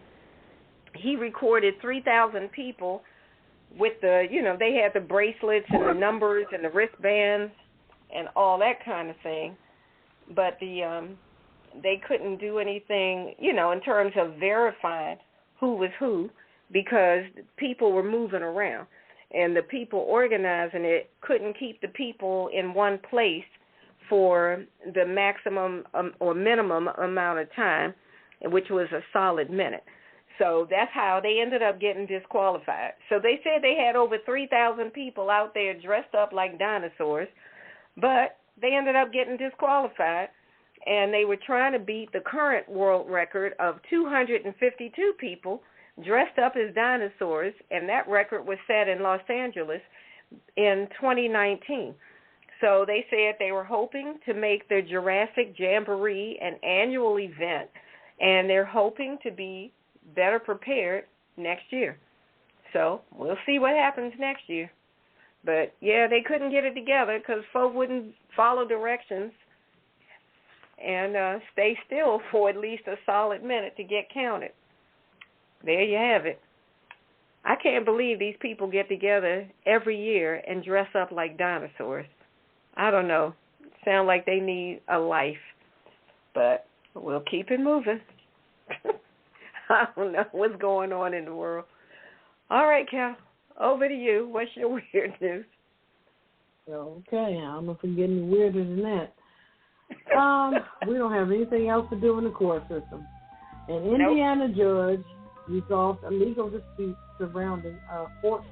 he recorded 3,000 people with the, they had the bracelets and the numbers and the wristbands and all that kind of thing, but they couldn't do anything, in terms of verifying who was who, because people were moving around, and the people organizing it couldn't keep the people in one place for the maximum or minimum amount of time, which was a solid minute. So that's how they ended up getting disqualified. So they said they had over 3,000 people out there dressed up like dinosaurs, but they ended up getting disqualified, and they were trying to beat the current world record of 252 people dressed up as dinosaurs, and that record was set in Los Angeles in 2019. So they said they were hoping to make their Jurassic Jamboree an annual event, and they're hoping to be better prepared next year. So we'll see what happens next year. But, yeah, they couldn't get it together because folk wouldn't follow directions and stay still for at least a solid minute to get counted. There you have it. I can't believe these people get together every year and dress up like dinosaurs. I don't know. Sound like they need a life. But we'll keep it moving. I don't know what's going on in the world. All right, Cal, over to you. What's your weird news? Okay, I'm not getting weirder than that. We don't have anything else to do in the court system. An Indiana judge resolved a legal dispute surrounding Fort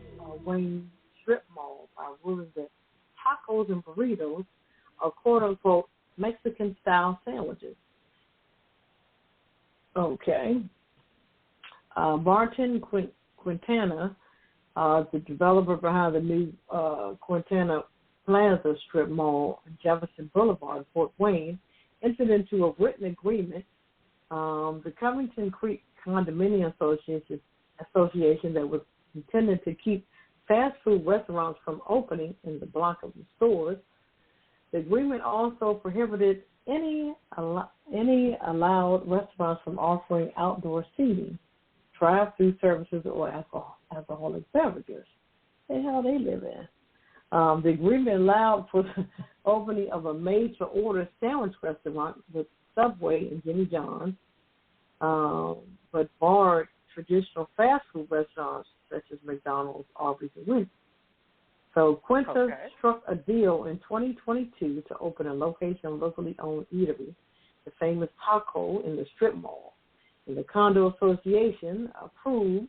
Wayne strip mall by ruling that tacos and burritos are quote-unquote Mexican-style sandwiches. Okay. Barton Quintana, the developer behind the new Quintana Plaza Strip Mall, Jefferson Boulevard, Fort Wayne, entered into a written agreement. The Covington Creek Condominium Association that was intended to keep fast food restaurants from opening in the block of the stores. The agreement also prohibited any allowed restaurants from offering outdoor seating, drive-through services, or alcoholic beverages. The hell they live in. The agreement allowed for the opening of a made-to-order sandwich restaurant with Subway and Jimmy John's, but barred traditional fast food restaurants such as McDonald's, Arby's, and Wendy's. So Quinta struck a deal in 2022 to open a location locally owned eatery, the famous Taco, in the strip mall. And the Condo Association approved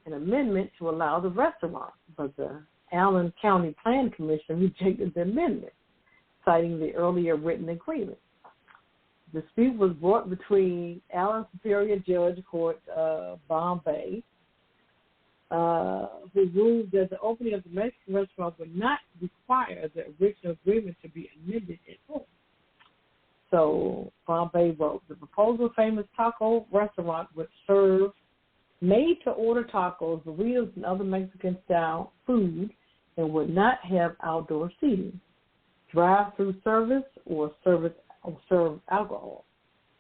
an amendment to allow the restaurant, but the Allen County Plan Commission rejected the amendment, citing the earlier written agreement. The dispute was brought between Allen Superior Judge Court Bombay, who ruled that the opening of the Mexican restaurant would not require the original agreement to be amended at all. So Bombay wrote, the proposal famous taco restaurant would serve made-to-order tacos, burritos, and other Mexican-style food and would not have outdoor seating, drive-through service, or serve alcohol.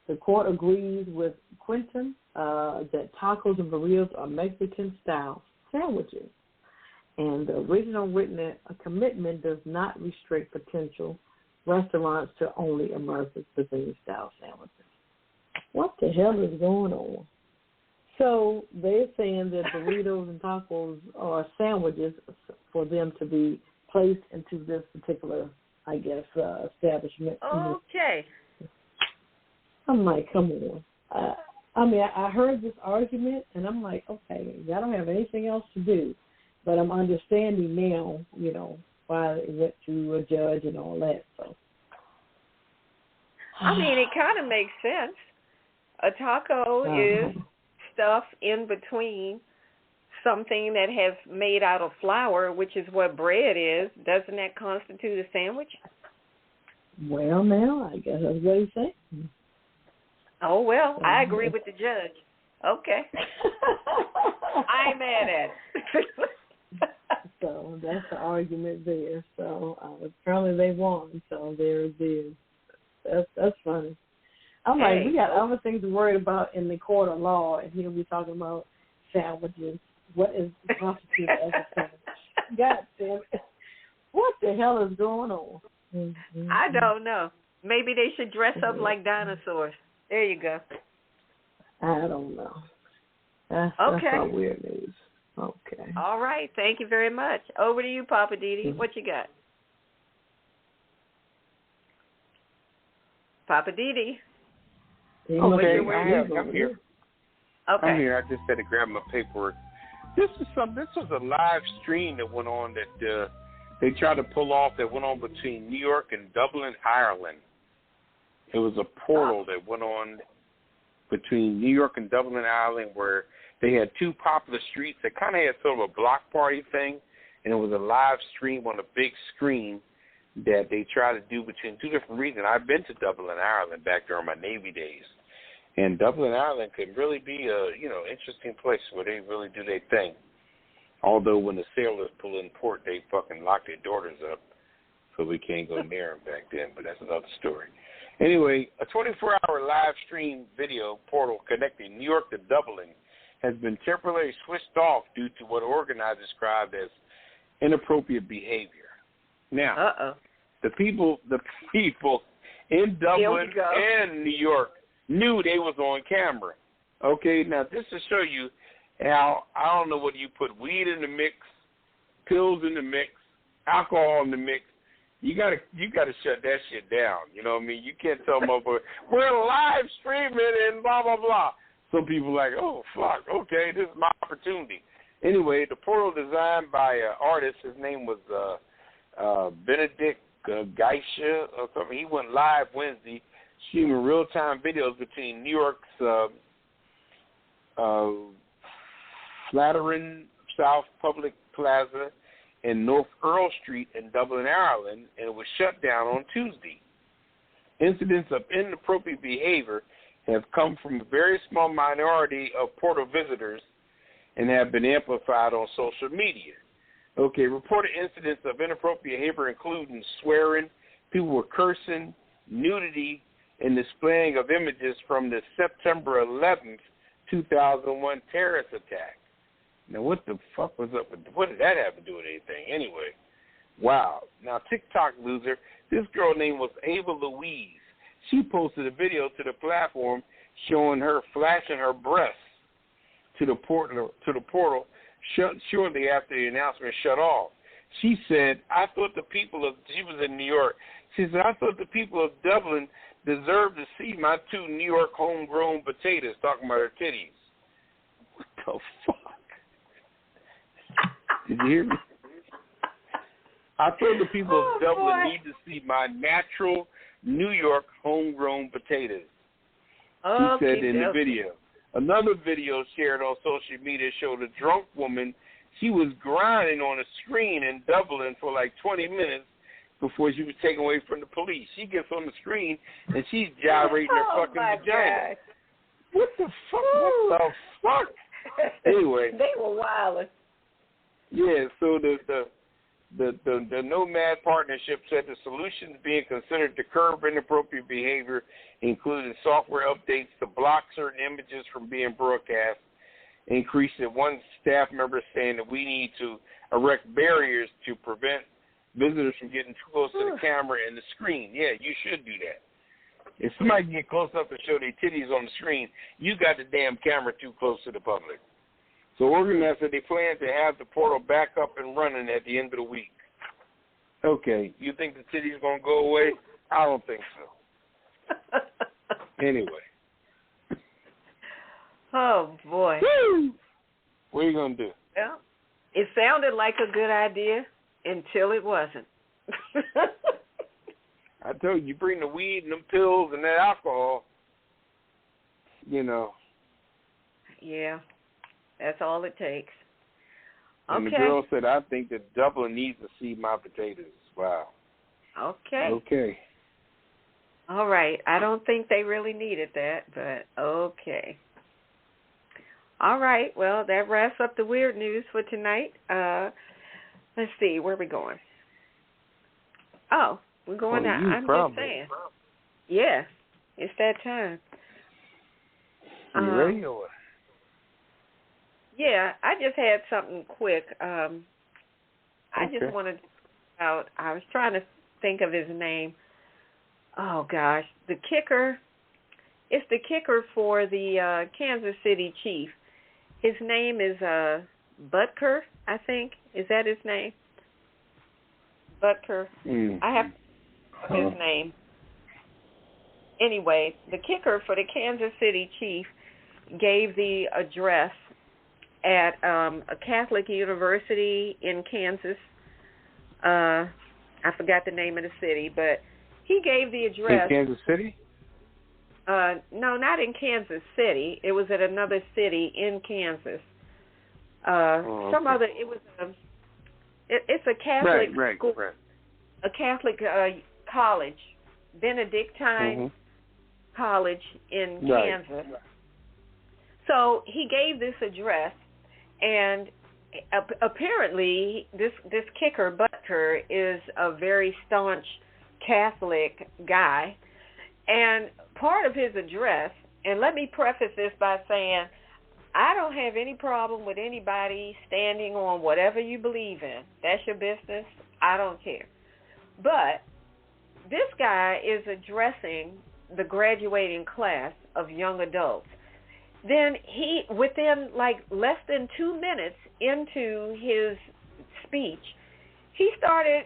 The court agrees with Quinton that tacos and burritos are Mexican-style sandwiches, and the original written commitment does not restrict potential restaurants to only American cuisine-style sandwiches. What the hell is going on? So they're saying that burritos and tacos are sandwiches for them to be placed into this particular, I guess, establishment. Okay. I'm like, come on. I heard this argument, and I'm like, okay, I don't have anything else to do, but I'm understanding now, why it went to a judge and all that. So, I mean, it kind of makes sense. A taco is stuff in between something that has made out of flour, which is what bread is. Doesn't that constitute a sandwich? Well, now, I guess that's what he's saying. Oh, well, I agree with the judge. Okay. I ain't mad at it. So that's the argument there. So apparently they won. So there it is. That's funny. I'm like, we got other things to worry about in the court of law, and here we're talking about sandwiches. What is constituted as a sandwich? God damn it. What the hell is going on? Mm-hmm. I don't know. Maybe they should dress up like dinosaurs. There you go. I don't know. That's how weird it is. Okay. All right. Thank you very much. Over to you, Poppa DD. What you got? Poppa DD. Okay, I'm here. Okay. I'm here. I just had to grab my paperwork. This was a live stream that went on that they tried to pull off that went on between New York and Dublin, Ireland. It was a portal that went on between New York and Dublin, Ireland, where they had two popular streets that kind of had sort of a block party thing, and it was a live stream on a big screen that they tried to do between two different regions. I've been to Dublin, Ireland back during my Navy days, and Dublin, Ireland could really be a interesting place where they really do their thing. Although when the sailors pull in port, they fucking lock their daughters up, so we can't go near them back then. But that's another story. Anyway, a 24-hour live stream video portal connecting New York to Dublin has been temporarily switched off due to what organizers described as inappropriate behavior. Now, the people in Dublin and New York knew they was on camera. Okay, now this to show you how, I don't know whether you put weed in the mix, pills in the mix, alcohol in the mix. You gotta shut that shit down. You know what I mean? You can't tell motherfuckers, we're live streaming and blah, blah, blah. Some people like, oh, fuck, okay, this is my opportunity. Anyway, the portal designed by an artist, his name was Benedict Geisha or something. He went live Wednesday, streaming real-time videos between New York's Flatiron South Public Plaza and North Earl Street in Dublin, Ireland, and it was shut down on Tuesday. Incidents of inappropriate behavior have come from a very small minority of portal visitors and have been amplified on social media. Okay, reported incidents of inappropriate behavior including swearing, people were cursing, nudity, and displaying of images from the September 11th, 2001 terrorist attack. Now, what the fuck was up with what did that have to do with anything? Anyway, wow. Now, TikTok loser, this girl name was Ava Louise. She posted a video to the platform showing her flashing her breasts to the portal shortly after the announcement shut off. She said, she was in New York. She said, I thought the people of Dublin deserved to see my 2 New York homegrown potatoes, talking about her titties. What the fuck? Did you hear me? I thought the people of Dublin need to see my natural New York homegrown potatoes. She said in the video. Another video shared on social media showed a drunk woman. She was grinding on a screen in Dublin for like 20 minutes before she was taken away from the police. She gets on the screen and she's gyrating her fucking vagina. God. What the fuck? Ooh. What the fuck? Anyway. They were wild. Yeah, so the Nomad Partnership said the solutions being considered to curb inappropriate behavior, including software updates to block certain images from being broadcast, increased it. One staff member saying that we need to erect barriers to prevent visitors from getting too close to the camera and the screen. Yeah, you should do that. If somebody get close enough to show their titties on the screen, you got the damn camera too close to the public. So organizers said they plan to have the portal back up and running at the end of the week. Okay, you think the titties going to go away? I don't think so. Anyway. Oh, boy. Woo! What are you going to do? Well, it sounded like a good idea until it wasn't. I told you bring the weed and them pills and that alcohol, you know. Yeah. That's all it takes. And Okay. the girl said, I think that Dublin needs to see my potatoes. Wow. Okay. Okay. All right. I don't think they really needed that, but okay. All right. Well, that wraps up the weird news for tonight. Let's see. Where are we going? Oh, we're going now. I'm just saying. Yeah. It's that time. You ready or what? Yeah, I just had something quick. I just wanted to I was trying to think of his name. Oh, gosh. The kicker. It's the kicker for the Kansas City Chief. His name is Butker, I think. Is that his name? Butker. I have his name. Anyway, the kicker for the Kansas City Chief gave the address at a Catholic university in Kansas. I forgot the name of the city, but he gave the address. In Kansas City? No, not in Kansas City. It was at another city in Kansas. Some other. It was it's a Catholic school, a Catholic college, Benedictine college in Kansas. So he gave this address. And apparently, this kicker, Butker, is a very staunch Catholic guy. And part of his address, and let me preface this by saying, I don't have any problem with anybody standing on whatever you believe in. That's your business. I don't care. But this guy is addressing the graduating class of young adults. Then he, within like less than 2 minutes into his speech, he started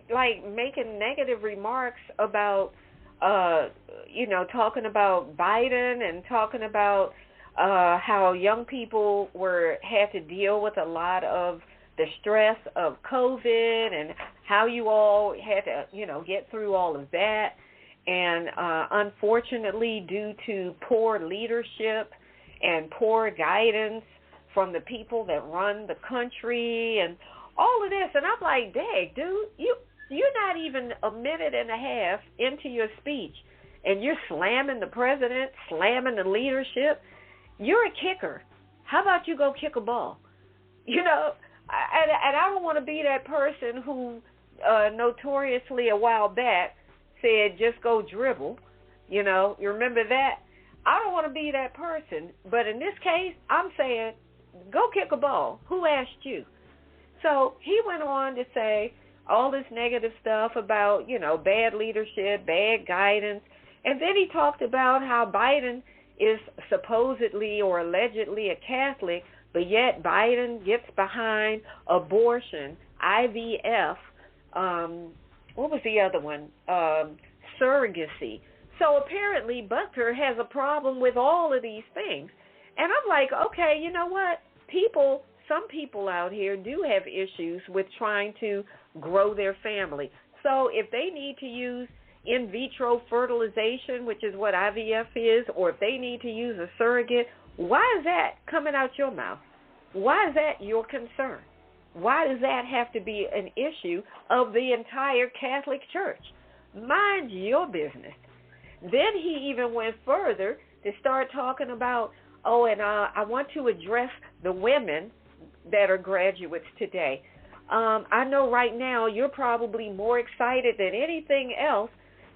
like making negative remarks about, talking about Biden and talking about how young people had to deal with a lot of the stress of COVID and how you all had to, get through all of that. And unfortunately, due to poor leadership and poor guidance from the people that run the country and all of this. And I'm like, dang, dude, you're not even a minute and a half into your speech, and you're slamming the president, slamming the leadership. You're a kicker. How about you go kick a ball? You know, and I don't want to be that person who notoriously a while back said, just go dribble. You know, you remember that? I don't want to be that person. But in this case, I'm saying, go kick a ball. Who asked you? So he went on to say all this negative stuff about, you know, bad leadership, bad guidance. And then he talked about how Biden is supposedly or allegedly a Catholic, but yet Biden gets behind abortion, IVF, what was the other one? Surrogacy. So apparently Butker has a problem with all of these things. And I'm like, okay, you know what? Some people out here do have issues with trying to grow their family. So if they need to use in vitro fertilization, which is what IVF is, or if they need to use a surrogate, why is that coming out your mouth? Why is that your concern? Why does that have to be an issue of the entire Catholic Church? Mind your business. Then he even went further to start talking about, and I want to address the women that are graduates today. I know right now you're probably more excited than anything else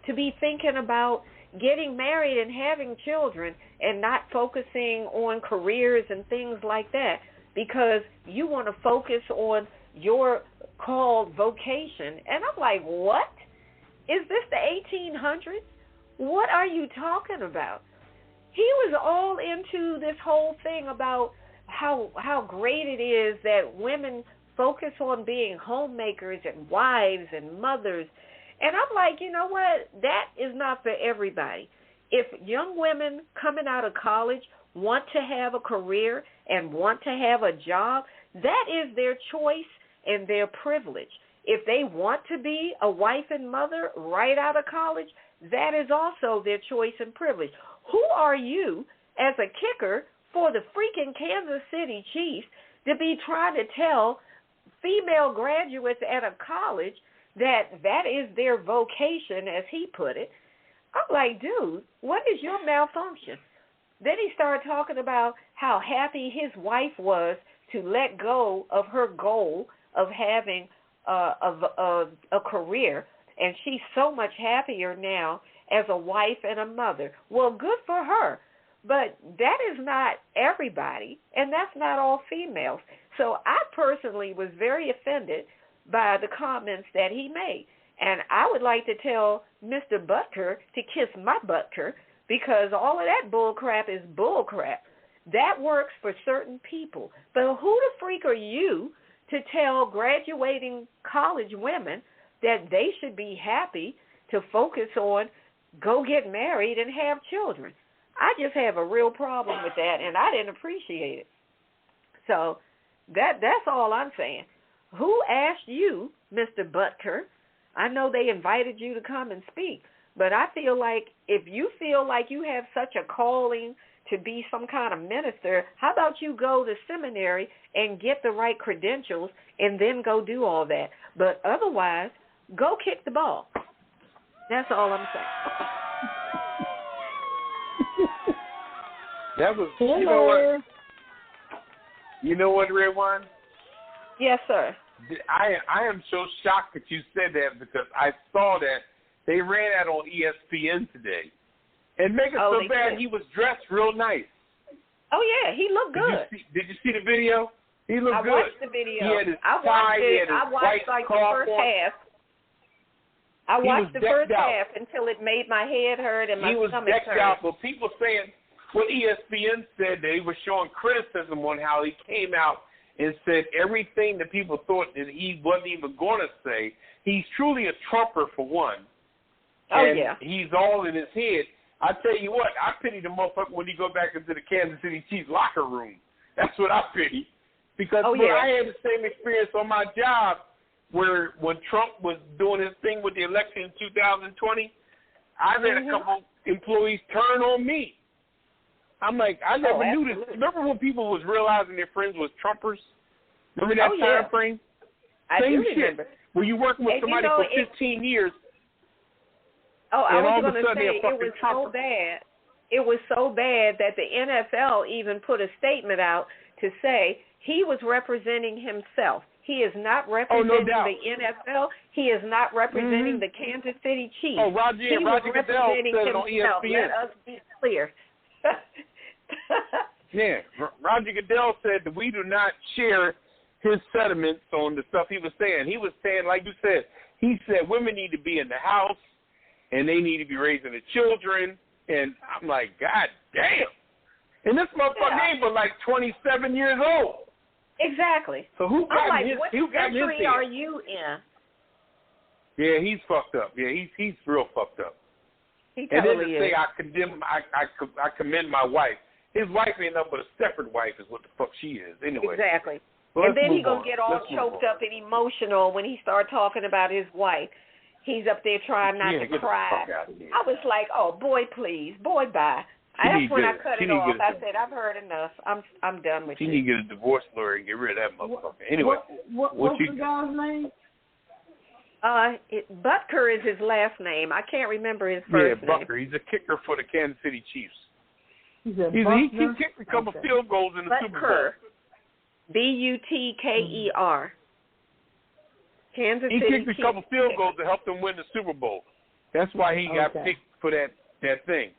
to be thinking about getting married and having children and not focusing on careers and things like that because you want to focus on your called vocation. And I'm like, what? Is this the 1800s? What are you talking about? He was all into this whole thing about how great it is that women focus on being homemakers and wives and mothers. And I'm like, you know what? That is not for everybody. If young women coming out of college want to have a career and want to have a job, that is their choice and their privilege. If they want to be a wife and mother right out of college, that is also their choice and privilege. Who are you as a kicker for the freaking Kansas City Chiefs to be trying to tell female graduates at a college that is their vocation, as he put it? I'm like, dude, what is your malfunction? Then he started talking about how happy his wife was to let go of her goal of having a career, and she's so much happier now as a wife and a mother. Well, good for her, but that is not everybody, and that's not all females. So I personally was very offended by the comments that he made, and I would like to tell Mr. Butker to kiss my Butker, because all of that bull crap is bull crap. That works for certain people. But who the freak are you to tell graduating college women that they should be happy to focus on go get married and have children? I just have a real problem with that, and I didn't appreciate it. So that's all I'm saying. Who asked you, Mr. Butker? I know they invited you to come and speak, but I feel like if you feel like you have such a calling to be some kind of minister, how about you go to seminary and get the right credentials and then go do all that? But otherwise, go kick the ball. That's all I'm saying. That was, you know what? You know what, Redwine? Yes, sir. I am so shocked that you said that, because I saw that they ran that on ESPN today. And make it so bad, he was dressed real nice. Oh, yeah, he looked good. Did you see the video? He looked good. I watched the video. He had his tie, he had his white like the scarf first on. half. I watched the first half until it made my head hurt and my stomach hurt. He was decked out, but people saying what ESPN said, they were showing criticism on how he came out and said everything that people thought that he wasn't even going to say. He's truly a Trumper, for one. And he's all in his head. I tell you what, I pity the motherfucker when he go back into the Kansas City Chiefs locker room. That's what I pity. Because I had the same experience on my job where when Trump was doing his thing with the election in 2020, I had a couple employees turn on me. I'm like, I never knew this. Remember when people was realizing their friends was Trumpers? Remember that time frame? Same shit. Were you working with somebody for 15 years? Oh, I was going to say it was so bad. It was so bad that the NFL even put a statement out to say he was representing himself. He is not representing the NFL. He is not representing the Kansas City Chiefs. Oh, Roger Goodell said it on ESPN. Let us be clear. Yeah, Roger Goodell said that we do not share his sentiments on the stuff he was saying. He was saying, like you said, he said women need to be in the house and they need to be raising the children. And I'm like, God damn. And this motherfucker ain't but like 27 years old. Exactly. So who got his? What country are you in? Yeah, he's fucked up. Yeah, he's real fucked up. He totally is. Say I commend my wife. His wife ain't nothing but a separate wife is what the fuck she is. Anyway. Exactly. Well, and then he gonna get all choked up and emotional when he start talking about his wife. He's up there trying not to cry. I was like, oh boy, please, boy, bye. That's when I cut it off. I said, I've heard enough. I'm done with you. She need to get a divorce lawyer and get rid of that motherfucker. Anyway, what's the guy's name? Butker is his last name. I can't remember his first name. Yeah, Butker. He's a kicker for the Kansas City Chiefs. He kicked a couple field goals in the Super Bowl. Butker. Kansas City. He kicked a couple field goals to help them win the Super Bowl. That's why he got picked for that thing.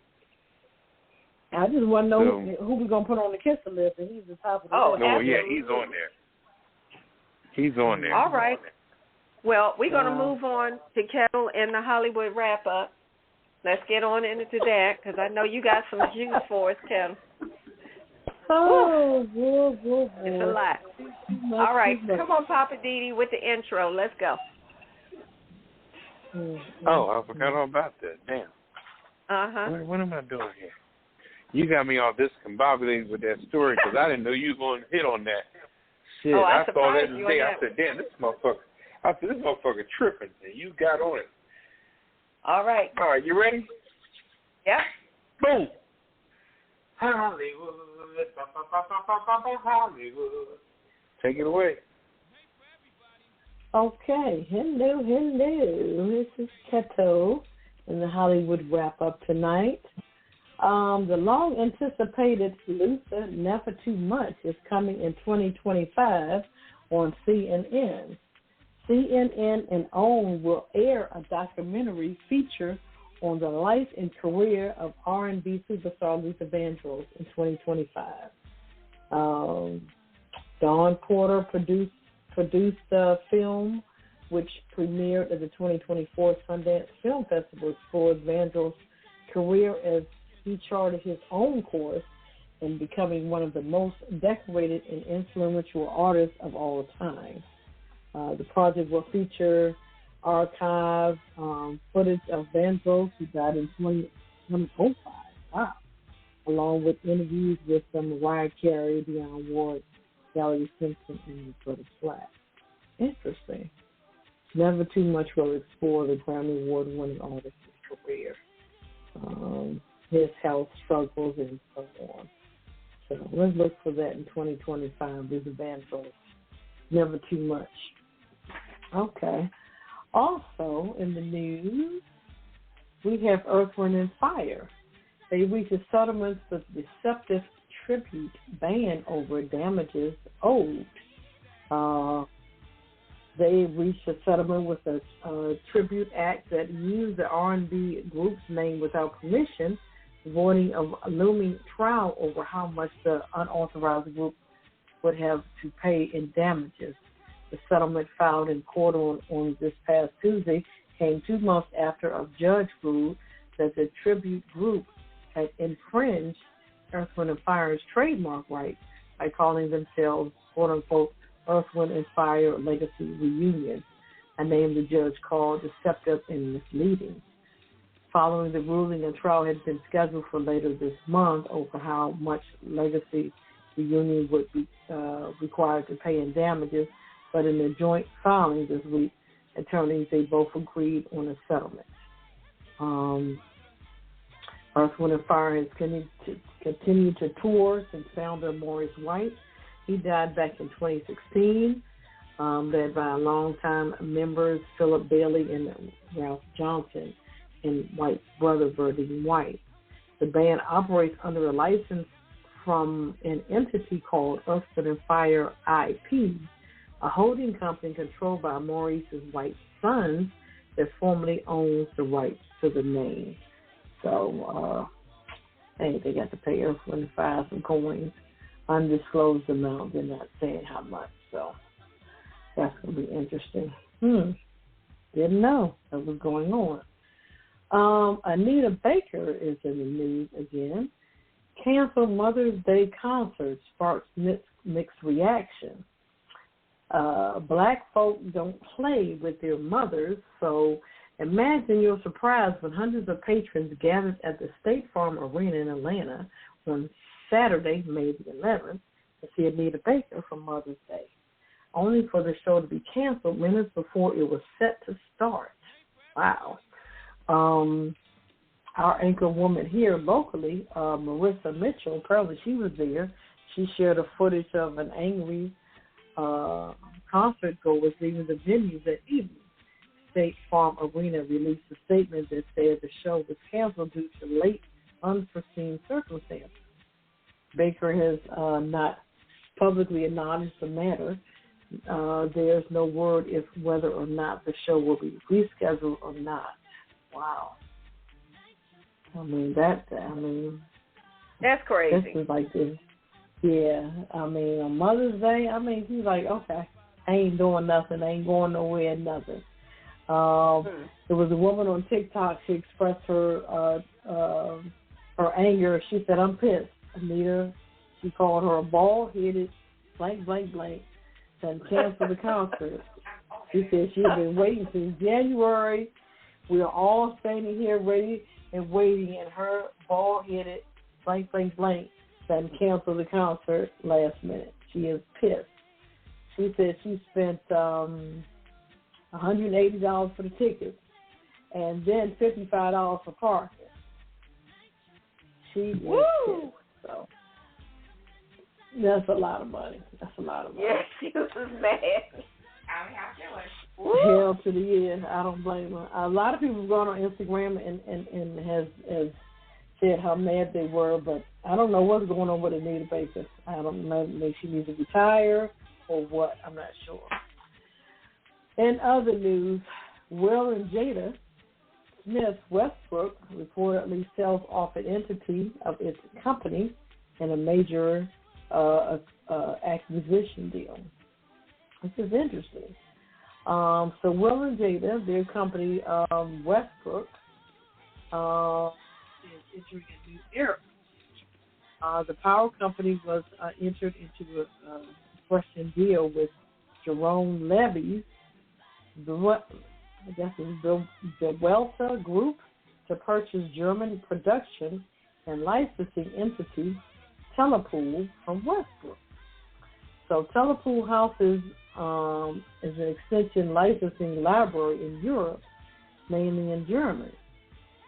I just want to know who we're going to put on the kisser list, and he's the top of the list. No, yeah, he's on there. He's on there. All right. Well, we're going to move on to Ketel and the Hollywood wrap-up. Let's get on into that, because I know you got some juice for us, Ketel. Oh, boy. It's a lot. All right. Come on, Poppa DD, with the intro. Let's go. Oh, I forgot all about that. Damn. Uh-huh. What am I doing here? You got me all discombobulated with that story because I didn't know you were going to hit on that. Shit, I saw that today. I said, damn, this motherfucker tripping. And you got on it. All right. All right, you ready? Yeah. Boom. Hollywood. Take it away. Okay. Hello. This is Ketel in the Hollywood wrap-up tonight. The long-anticipated Luther Never Too Much is coming in 2025 on CNN. CNN and OWN will air a documentary feature on the life and career of R&B superstar Luther Vandross in 2025. Dawn Porter produced the film, which premiered at the 2024 Sundance Film Festival, explores Vandross' career as he charted his own course in becoming one of the most decorated and influential artists of all time. The project will feature archive footage of Vandross, who died in 2005. Wow. Along with interviews with Mariah Carey, Dionne Ward, Valerie Simpson, and Roberta Flack. Interesting. Never Too Much will explore the Grammy Award-winning artist's career, his health struggles, and so on. So let's look for that in 2025. There's a Vandross. Never Too Much. Okay. Also in the news, we have Earth, Wind & Fire. They reached a settlement with deceptive tribute ban over damages owed. They reached a settlement with a tribute act that used the R&B group's name without permission, avoiding a looming trial over how much the unauthorized group would have to pay in damages. The settlement filed in court on this past Tuesday came 2 months after a judge ruled that the tribute group had infringed Earth, Wind & Fire's trademark rights by calling themselves, quote-unquote, Earth, Wind & Fire Legacy Reunion, a name the judge called deceptive and misleading. Following the ruling, a trial had been scheduled for later this month over how much Legacy Reunion would be required to pay in damages, but in a joint filing this week, attorneys, they both agreed on a settlement. Earth, Wind & Fire has continued to tour since founder Maurice White. He died back in 2016, led by longtime members Philip Bailey and Ralph Johnson and White's brother, Verdine White. The band operates under a license from an entity called Earth, and Fire IP, a holding company controlled by Maurice's White's sons that formerly owns the rights to the name. So, they got to pay Earth, Wind & Fire some coins, undisclosed amount. They're not saying how much. So that's going to be interesting. Didn't know that was going on. Anita Baker is in the news again. Canceled Mother's Day concert sparks mixed reaction. Black folk don't play with their mothers, so imagine your surprise when hundreds of patrons gathered at the State Farm Arena in Atlanta on Saturday, May the 11th, to see Anita Baker for Mother's Day, only for the show to be canceled minutes before it was set to start. Wow. Our anchor woman here locally, Marissa Mitchell, apparently she was there. She shared a footage of an angry concert goers leaving the venue that evening. State Farm Arena released a statement that said the show was canceled due to late, unforeseen circumstances. Baker has not publicly acknowledged the matter. There's no word if whether or not the show will be rescheduled or not. Wow. That's crazy. This is like this. Yeah, on Mother's Day, he's like, okay, I ain't doing nothing, I ain't going nowhere, nothing. There was a woman on TikTok, she expressed her anger. She said, I'm pissed. Anita, she called her a bald-headed, blank, and canceled the concert. She said she had been waiting since January. We are all standing here ready and waiting, and her bald-headed, blank, and canceled the concert last minute. She is pissed. She said she spent $180 for the tickets and then $55 for parking. She is pissed. So that's a lot of money. Yes, she was mad. Hell to the end. I don't blame her. A lot of people have gone on Instagram and has said how mad they were, but I don't know what's going on with Anita Baker. I don't know. Maybe she needs to retire or what. I'm not sure. In other news, Will and Jada Smith Westbrook reportedly sells off an entity of its company in a major acquisition deal. This is interesting. So Will and Jada, their company, Westbrook, is entering a new era. The power company was entered into a question deal with Jerome Levy's, the Welta Group, to purchase German production and licensing entity Telepool from Westbrook. So Telepool houses is an extension licensing library in Europe, mainly in Germany,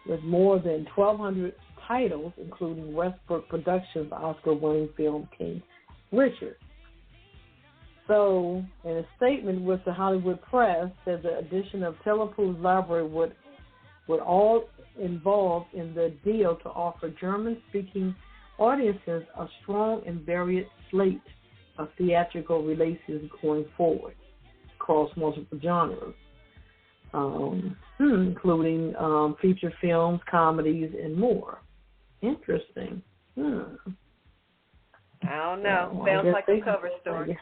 with more than 1,200 titles, including Westbrook Productions' Oscar-winning film King Richard. So, in a statement with the Hollywood Press, said the addition of Telepool's library would all involve in the deal to offer German-speaking audiences a strong and varied slate of theatrical releases going forward across multiple genres, including feature films, comedies, and more. Interesting. I don't know. Sounds like a cover story.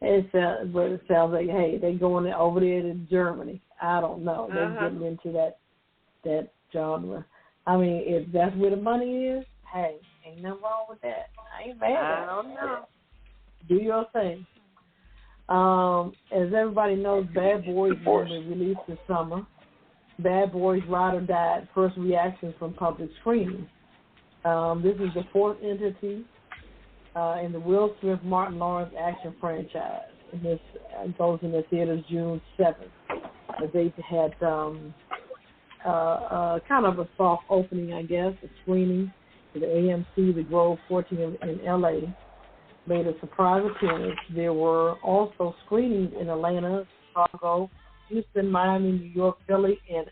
It sounds like, hey, they're going over there to Germany. I don't know. They're getting into that genre. If that's where the money is, hey, ain't nothing wrong with that. I ain't mad at it. I don't know. Do your thing. As everybody knows, Bad Boys is going to be released this summer. Bad Boys Ride or Die, first reactions from public screening. This is the fourth entity in the Will Smith Martin Lawrence action franchise. And this goes in the theaters June 7th. They had kind of a soft opening, I guess, a screening the AMC, the Grove 14 in L.A., made a surprise appearance. There were also screenings in Atlanta, Chicago, Houston, Miami, New York, Philly, and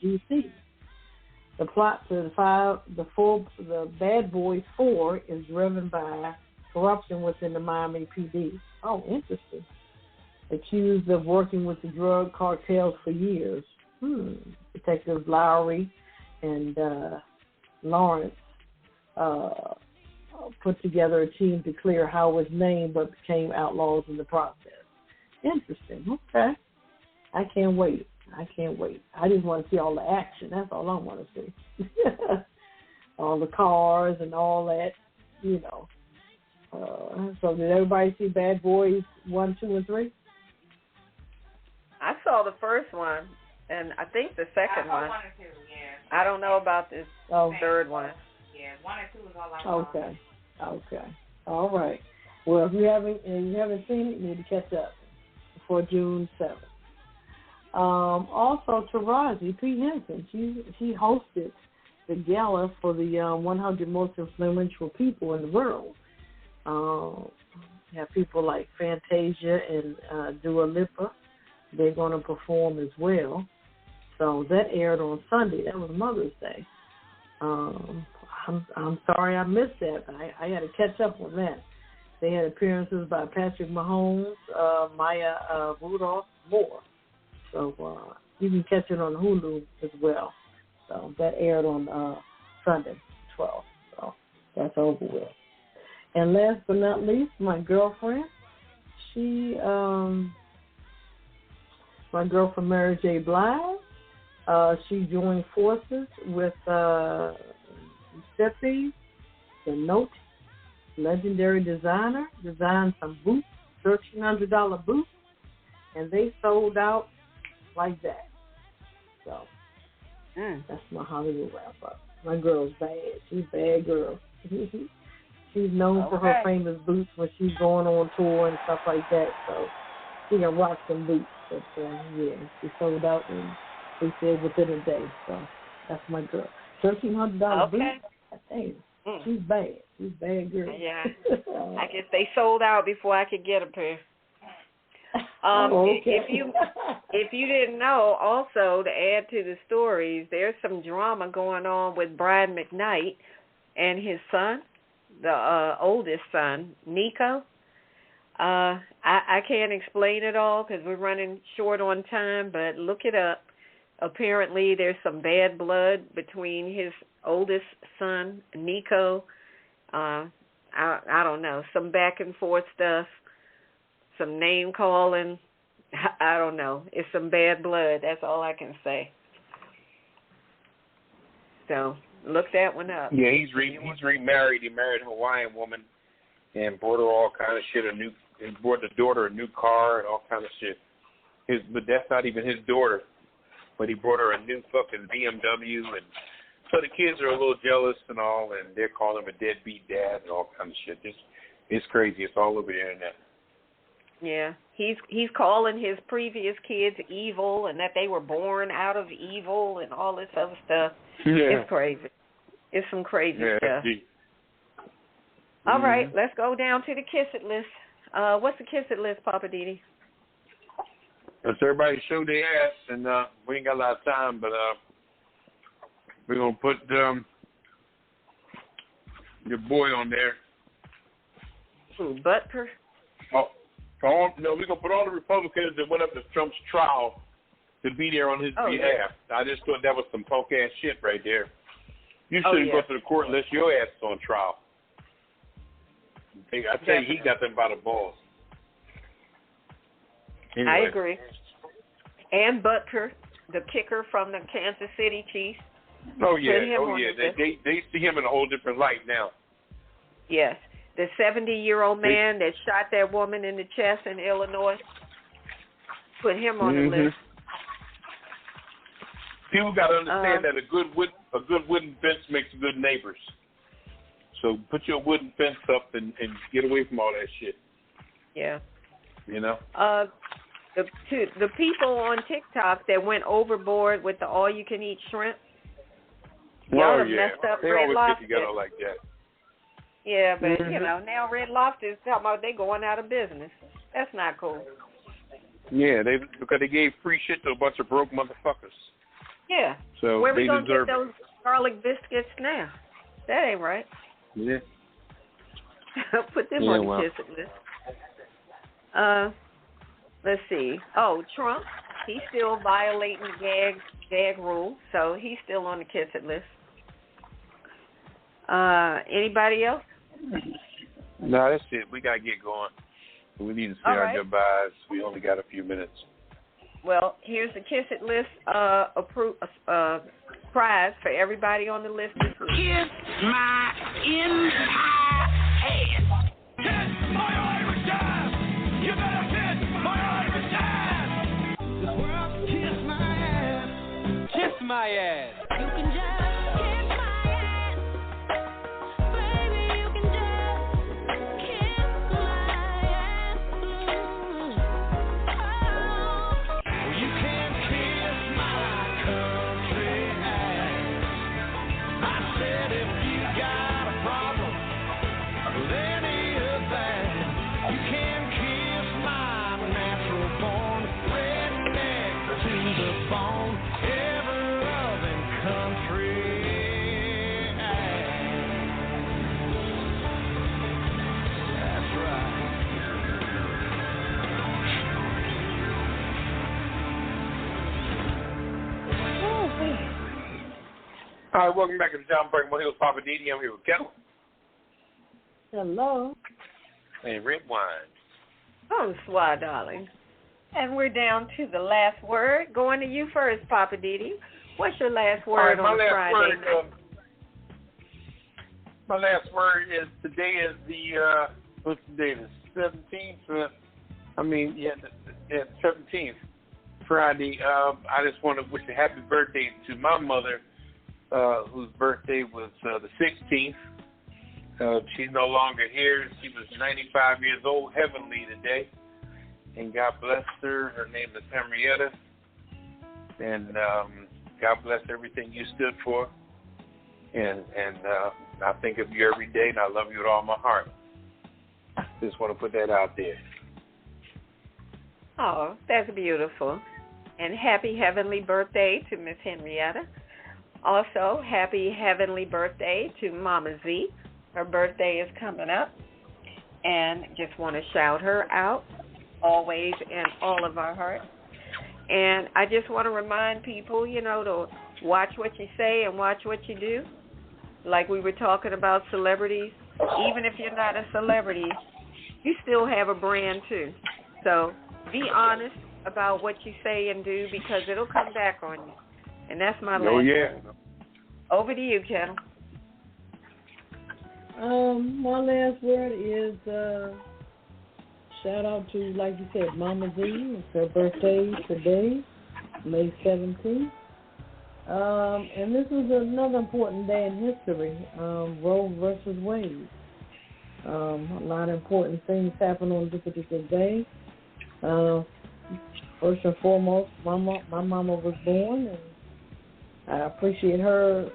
D.C. The plot to the Bad Boys 4 is driven by corruption within the Miami PD. Oh, interesting. Accused of working with the drug cartels for years. Detectives Lowry and Lawrence put together a team to clear Howard's name, but became outlaws in the process. Interesting. Okay. I can't wait. I just want to see all the action. That's all I want to see. All the cars and all that, you know. So did everybody see Bad Boys 1, 2, and 3? I saw the first one, and I think the second one. 1 and 2, yeah. I don't know about this third one. Yeah, 1 and 2 is all I saw. Okay. All right. Well, if you haven't seen it, you need to catch up before June 7th. Also, Taraji P. Henson, she hosted the gala for the 100 most influential people in the world. You have people like Fantasia and Dua Lipa. They're going to perform as well. So that aired on Sunday. That was Mother's Day. I'm sorry I missed that. I had to catch up on that. They had appearances by Patrick Mahomes, Maya Rudolph, more. So you can catch it on Hulu as well. So that aired on Sunday, 12. So that's over with. And last but not least, my girlfriend. My girlfriend Mary J. Blige. She joined forces with Giuseppe Zanotti, legendary designer, designed some boots, $1,300 boots, and they sold out like that. So that's my Hollywood wrap up. My girl's bad. She's a bad girl. She's known for her famous boots when she's going on tour and stuff like that. So she can rock some boots. But yeah, she sold out and they said within a day. So that's my girl. $1,300 boots. Damn, she's bad. She's a bad girl. Yeah. I guess they sold out before I could get a pair. If you didn't know, also to add to the stories, there's some drama going on with Brian McKnight and his son, the oldest son, Nico. I can't explain it all because we're running short on time, but look it up. Apparently, there's some bad blood between his oldest son, Nico. I don't know, some back and forth stuff. Some name calling, I don't know. It's some bad blood. That's all I can say. So look that one up. Yeah, he's remarried. He married a Hawaiian woman and bought her all kind of shit. He bought the daughter a new car and all kind of shit. But that's not even his daughter. But he brought her a new fucking BMW, and so the kids are a little jealous and all, and they're calling him a deadbeat dad and all kind of shit. It's crazy. It's all over the internet. Yeah, he's calling his previous kids evil and that they were born out of evil and all this other stuff. Yeah. It's crazy. It's some crazy stuff. All right, let's go down to the Kiss It list. What's the Kiss It list, Poppa DD? Let's everybody show their ass, and we ain't got a lot of time, but we're going to put your boy on there. Who, Butker? No, we're going to put all the Republicans that went up to Trump's trial to be there on his behalf. Yeah. I just thought that was some punk-ass shit right there. You shouldn't go to the court unless your ass is on trial. I tell you, he got them by the balls. Anyway. I agree. And Butker, the kicker from the Kansas City Chiefs. Oh, yeah. They see him in a whole different light now. Yes. The 70-year-old man that shot that woman in the chest in Illinois, put him on the list. People got to understand that a good wooden fence makes good neighbors. So put your wooden fence up and get away from all that shit. Yeah. You know? The people on TikTok that went overboard with the all-you-can-eat shrimp, Y'all have messed up they Red always Lobster. get together like that. Yeah, but now Red Lobster is talking about they going out of business. That's not cool. Yeah, because they gave free shit to a bunch of broke motherfuckers. Yeah. So where we gonna get deserve those garlic biscuits now? That ain't right. Yeah. Put them on the kiss it list. Let's see. Oh, Trump, he's still violating the gag rule, so he's still on the kiss it list. Anybody else? No, that's it. We gotta get going. We need to say our goodbyes. We only got a few minutes. Well, here's the kiss it list prize for everybody on the list this week. Kiss my entire ass. Kiss my Irish ass. You better kiss my Irish ass. This world, kiss my ass. Kiss my ass. You can just kiss my ass. Baby, you can just kiss my ass. Oh. You can kiss my country ass. I said if you got a problem with any of that, you can kiss my natural born redneck to the bone, ever loving country ass. That's right. All right, welcome back to the John Breakable Hills Poppa DD. I'm here with Ketel. Hello. And Redwine. Bonsoir, darling. And we're down to the last word. Going to you first, Poppa DD. What's your last word on Friday night? My last word is today is the what's the date? The 17th. The 17th, Friday. I just want to wish a happy birthday to my mother, whose birthday was the 16th. She's no longer here. She was 95 years old, heavenly today. And God bless her. Her name is Henrietta. And God bless everything you stood for. And I think of you every day, and I love you with all my heart. Just want to put that out there. Oh, that's beautiful. And happy heavenly birthday to Miss Henrietta. Also, happy heavenly birthday to Mama Z. Her birthday is coming up. And just want to shout her out, always in all of our hearts. And I just want to remind people, to watch what you say and watch what you do. Like we were talking about celebrities. Even if you're not a celebrity, you still have a brand too. So be honest about what you say and do, because it'll come back on you. And that's my last word. Over to you, Ketel. My last word is shout out to, like you said, Mama Z. It's her birthday today, May 17th. And this is another important day in history, Roe versus Wade. A lot of important things happen on this particular day. First and foremost, my mama was born, and I appreciate her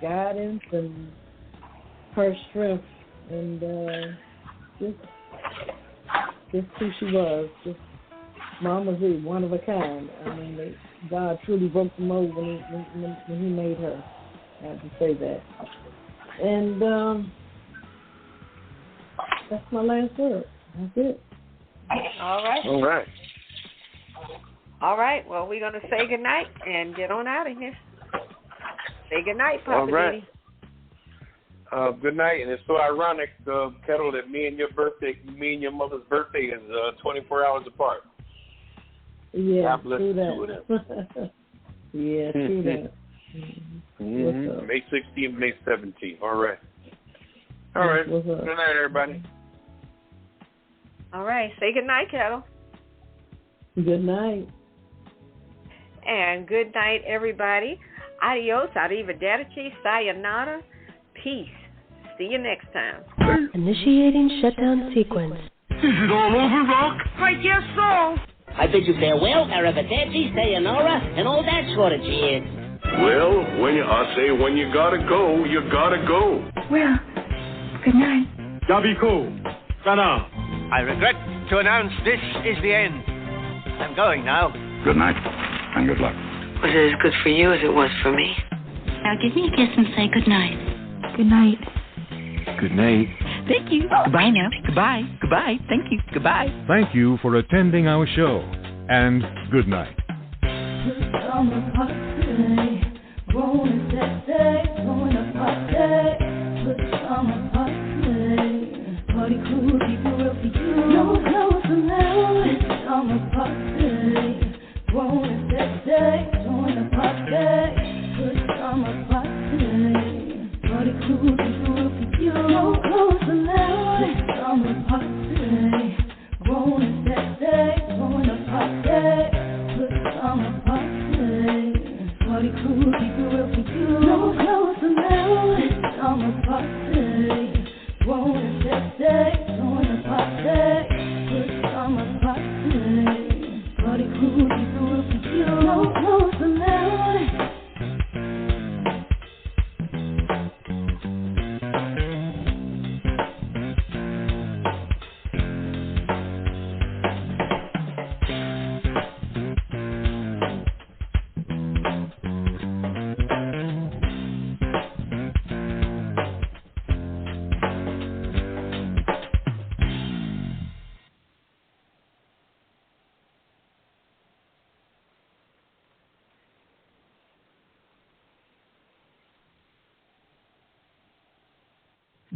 guidance and her strength, and just who she was, just Mama Z, one of a kind. I mean, God truly broke the mold when he made her. I have to say that. And that's my last word. That's it. All right. All right. Well, we're going to say goodnight and get on out of here. Say goodnight, Poppa DD. Good night, and it's so ironic, Ketel, that me and your mother's birthday is 24 hours apart. Yeah, God bless true you that. Yeah, true that. Mm-hmm. May 16th, May 17th. All right. Good night, everybody. All right. Say good night, Ketel. Good night. And good night, everybody. Adios, arrivederci, sayonara, peace. See you next time. Initiating shutdown sequence. Is it all over, Rock? I guess so. I bid you farewell, arrivederci, sayonara, and all that sort of cheers. Well, when you gotta go, you gotta go. Well, good night. Yabiko, Sana. I regret to announce this is the end. I'm going now. Good night, and good luck. Was it as good for you as it was for me? Now give me a kiss and say good night. Good night. Good night. Thank you. Goodbye now. Goodbye. Goodbye. Thank you. Goodbye. Thank you for attending our show, and good night. Party crew, people will be you. No clothes allowed. It's summer party. Grown and sexy. Join the party. Good summer party. Party crew, people will be you. No clothes allowed. It's summer party. Grown and sexy. Join the party. Good summer party. Party crew, people will be you. No clothes allowed. It's summer party. Grown and sexy, join the party. Good summer party. Party crew, people will be you. No clothes allowed.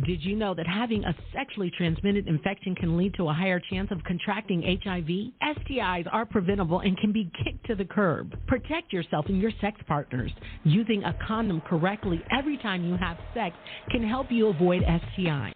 Did you know that having a sexually transmitted infection can lead to a higher chance of contracting HIV? STIs are preventable and can be kicked to the curb. Protect yourself and your sex partners. Using a condom correctly every time you have sex can help you avoid STIs.